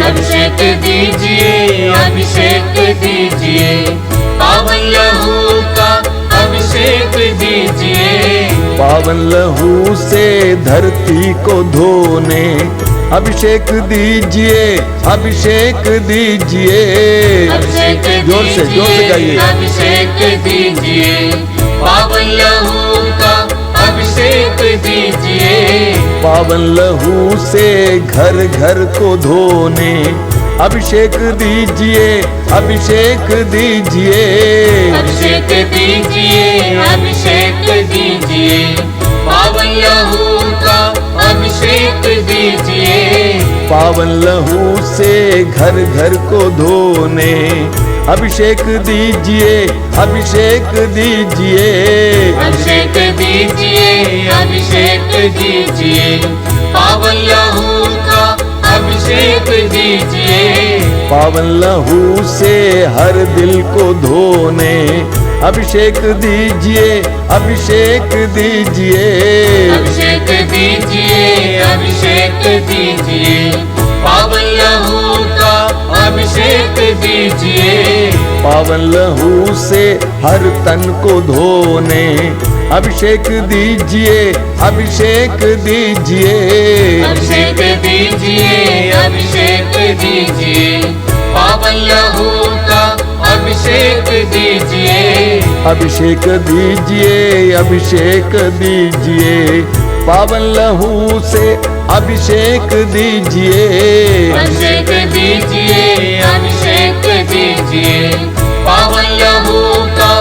अभिषेक दीजिए, अभिषेक दीजिए, पावन लहू का अभिषेक दीजिए। पावन लहू से धरती को धोने अभिषेक दीजिए, अभिषेक दीजिए। अभिषेक जोर से गाइए। अभिषेक दीजिए, पावन लहू का अभिषेक दीजिए। पावन लहू से घर घर को धोने अभिषेक दीजिए, अभिषेक दीजिए। अभिषेक दीजिए, अभिषेक दीजिए, पावन लहू का अभिषेक दीजिए। पावन लहू से घर घर को धोने अभिषेक दीजिए, अभिषेक दीजिए। अभिषेक दीजिए, अभिषेक दीजिए, पावन लहू का अभिषेक दीजिए। पावन लहू से हर दिल को धोने अभिषेक दीजिए, अभिषेक दीजिए। अभिषेक दीजिए, अभिषेक दीजिए, पावन लहू का अभिषेक दीजिए। पावन लहू से हर तन को धोने अभिषेक दीजिए, अभिषेक दीजिए। अभिषेक दीजिए, अभिषेक दीजिए, पावन लहू का अभिषेक दीजिए। अभिषेक दीजिए, अभिषेक दीजिए, पावन लहू से अभिषेक दीजिए। अभिषेक दीजिए, अभिषेक दीजिए, पावन लहू का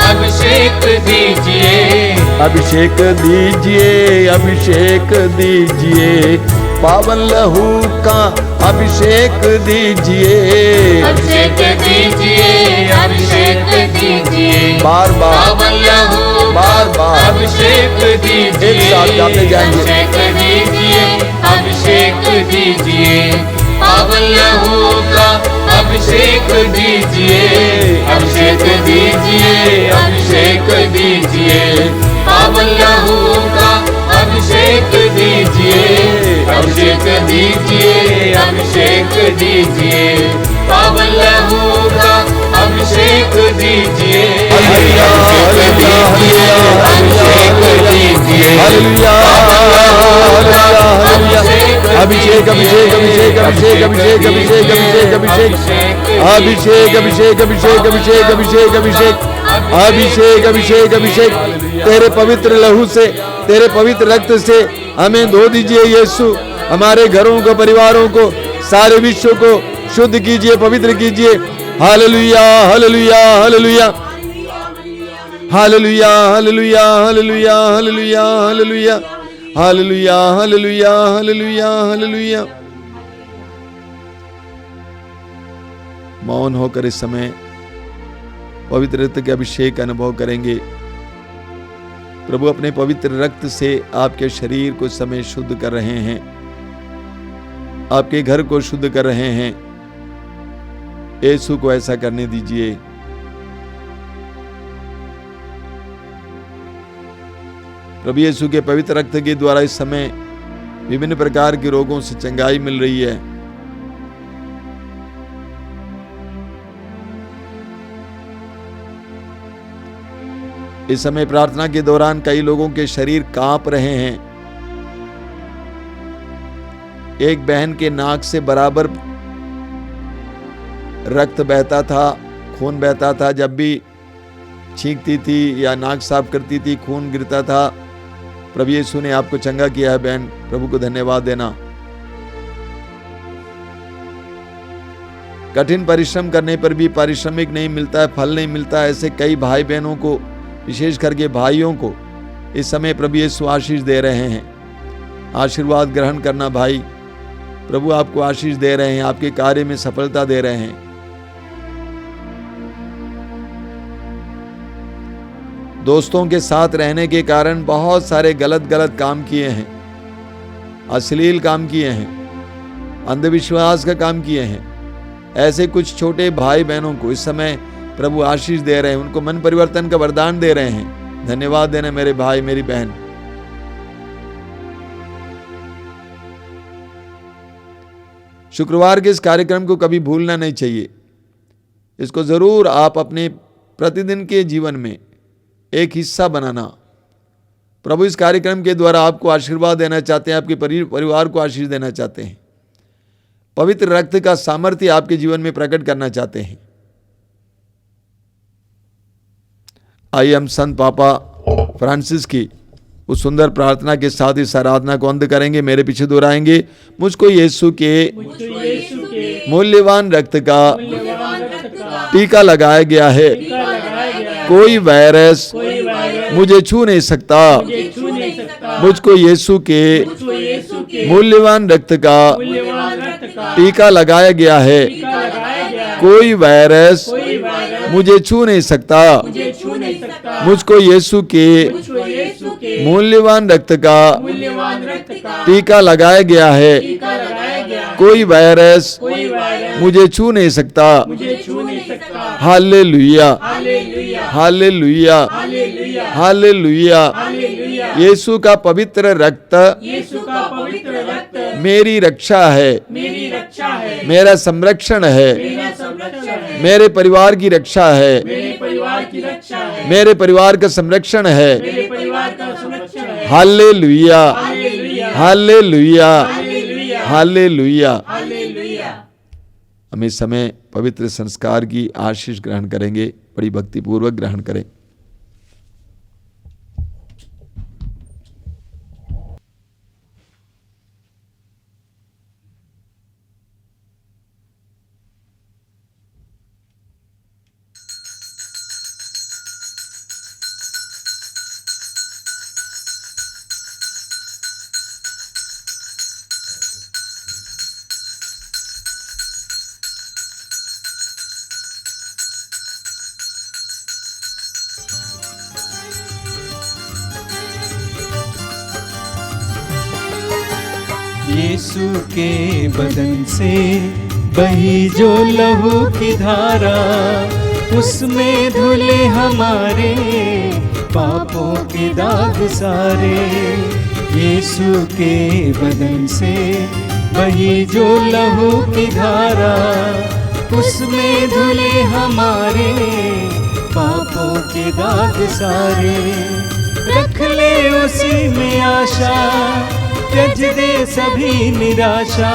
अभिषेक दीजिए। अभिषेक दीजिए, अभिषेक दीजिए, पावन लहू का अभिषेक दीजिए, अभिषेक दीजिए, अभिषेक दीजिए, बार बार पावन लहू बार बार अभिषेक दीजिए, एक साथ गाते जाएंगे। अभिषेक दीजिए, अभिषेक दीजिए, पावन लहू का अभिषेक दीजिए, अभिषेक दीजिए, अभिषेक दीजिए, पावन लहू का अभिषेक दीजिए, अभिषेक दीजिए, अभिषेक दीजिए, पावन लहू का अभिषेक दीजिए, अभिषेक दीजिए, हालेलुया, अभिषेक अभिषेक अभिषेक अभिषेक अभिषेक अभिषेक अभिषेक अभिषेक अभिषेक अभिषेक अभिषेक अभिषेक अभिषेक अभिषेक अभिषेक अभिषेक अभिषेक तेरे पवित्र लहू से, तेरे पवित्र रक्त से हमें धो दीजिए यीशु। हमारे घरों को, परिवारों को, सारे विश्व को शुद्ध कीजिए, पवित्र कीजिए। हालेलुया, हालेलुया, हालेलुया, हालेलुया, हालेलुया, हालेलुया, हालेलुया, हालेलुया, हालेलुया, हालेलुया, हालेलुया, हालेलुया। मौन होकर इस समय पवित्र रक्त के अभिषेक का अनुभव करेंगे। प्रभु अपने पवित्र रक्त से आपके शरीर को इस समय शुद्ध कर रहे हैं, आपके घर को शुद्ध कर रहे हैं। यीशु को ऐसा करने दीजिए। प्रभु यीशु के पवित्र रक्त के द्वारा इस समय विभिन्न प्रकार के रोगों से चंगाई मिल रही है। इस समय प्रार्थना के दौरान कई लोगों के शरीर कांप रहे हैं। एक बहन के नाक से बराबर रक्त बहता था, खून बहता था। जब भी छींकती थी या नाक साफ करती थी खून गिरता था। प्रभु यीशु ने आपको चंगा किया है बहन, प्रभु को धन्यवाद देना। कठिन परिश्रम करने पर भी पारिश्रमिक नहीं मिलता है, फल नहीं मिलता है। ऐसे कई भाई बहनों को, विशेष करके भाइयों को इस समय प्रभु यीशु आशीष दे रहे हैं। आशीर्वाद ग्रहण करना भाई, प्रभु आपको आशीष दे रहे हैं, आपके कार्य में सफलता दे रहे हैं। दोस्तों के साथ रहने के कारण बहुत सारे गलत काम किए हैं, अश्लील काम किए हैं, अंधविश्वास का काम किए हैं। ऐसे कुछ छोटे भाई बहनों को इस समय प्रभु आशीष दे रहे हैं, उनको मन परिवर्तन का वरदान दे रहे हैं। धन्यवाद देना मेरे भाई, मेरी बहन। शुक्रवार के इस कार्यक्रम को कभी भूलना नहीं चाहिए। इसको जरूर आप अपने प्रतिदिन के जीवन में एक हिस्सा बनाना। प्रभु इस कार्यक्रम के द्वारा आपको आशीर्वाद देना चाहते हैं, आपके परिवार को आशीष देना चाहते हैं, पवित्र रक्त का सामर्थ्य आपके जीवन में प्रकट करना चाहते हैं। आइए हम संत पापा फ्रांसिस की उस सुंदर प्रार्थना के साथ इस आराधना को अंत करेंगे। मेरे पीछे दोहराएंगे, मुझको यीशु के मूल्यवान रक्त का टीका लगाया गया है। कोई वायरस मुझे छू नहीं सकता। मुझको यीशु के मूल्यवान रक्त का टीका लगाया गया है। कोई वायरस मुझे छू नहीं सकता। मुझको यीशु के मूल्यवान रक्त का टीका लगाया गया है। कोई वायरस मुझे छू नहीं सकता। हालेलुया, हालेलुया, हालेलुया। यीशु का पवित्र रक्त मेरी रक्षा है, मेरा संरक्षण है, मेरे परिवार की रक्षा है, मेरे परिवार का संरक्षण है। हालेलुया, हालेलुया, हालेलुया। हम इस समय पवित्र संस्कार की आशीष ग्रहण करेंगे। बड़ी भक्तिपूर्वक ग्रहण करें। यीशु के बदन से बही जो लहू की धारा, उसमें धुले हमारे पापों के दाग सारे। यीशु के बदन से बही जो लहू की धारा, उसमें धुले हमारे पापों के दाग सारे। रख ले उसी में आशा, त्यज दे सभी निराशा,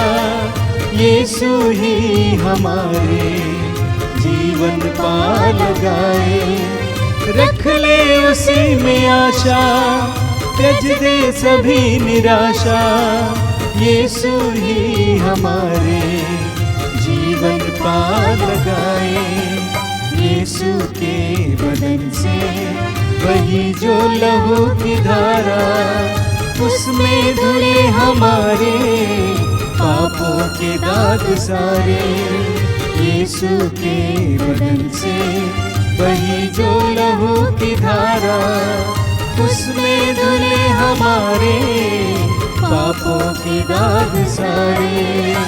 यीशु ही हमारे जीवन पाल गाए। रख ले उसी में आशा, त्यज दे सभी निराशा, यीशु ही हमारे जीवन पाल गाए। यीशु के बदन से बही जो लहू की धारा, उसमें धुले हमारे पापों के दाग सारे। यीशु के बदन से बही जो लहू की धारा, उसमें धुले हमारे पापों के दाग सारे।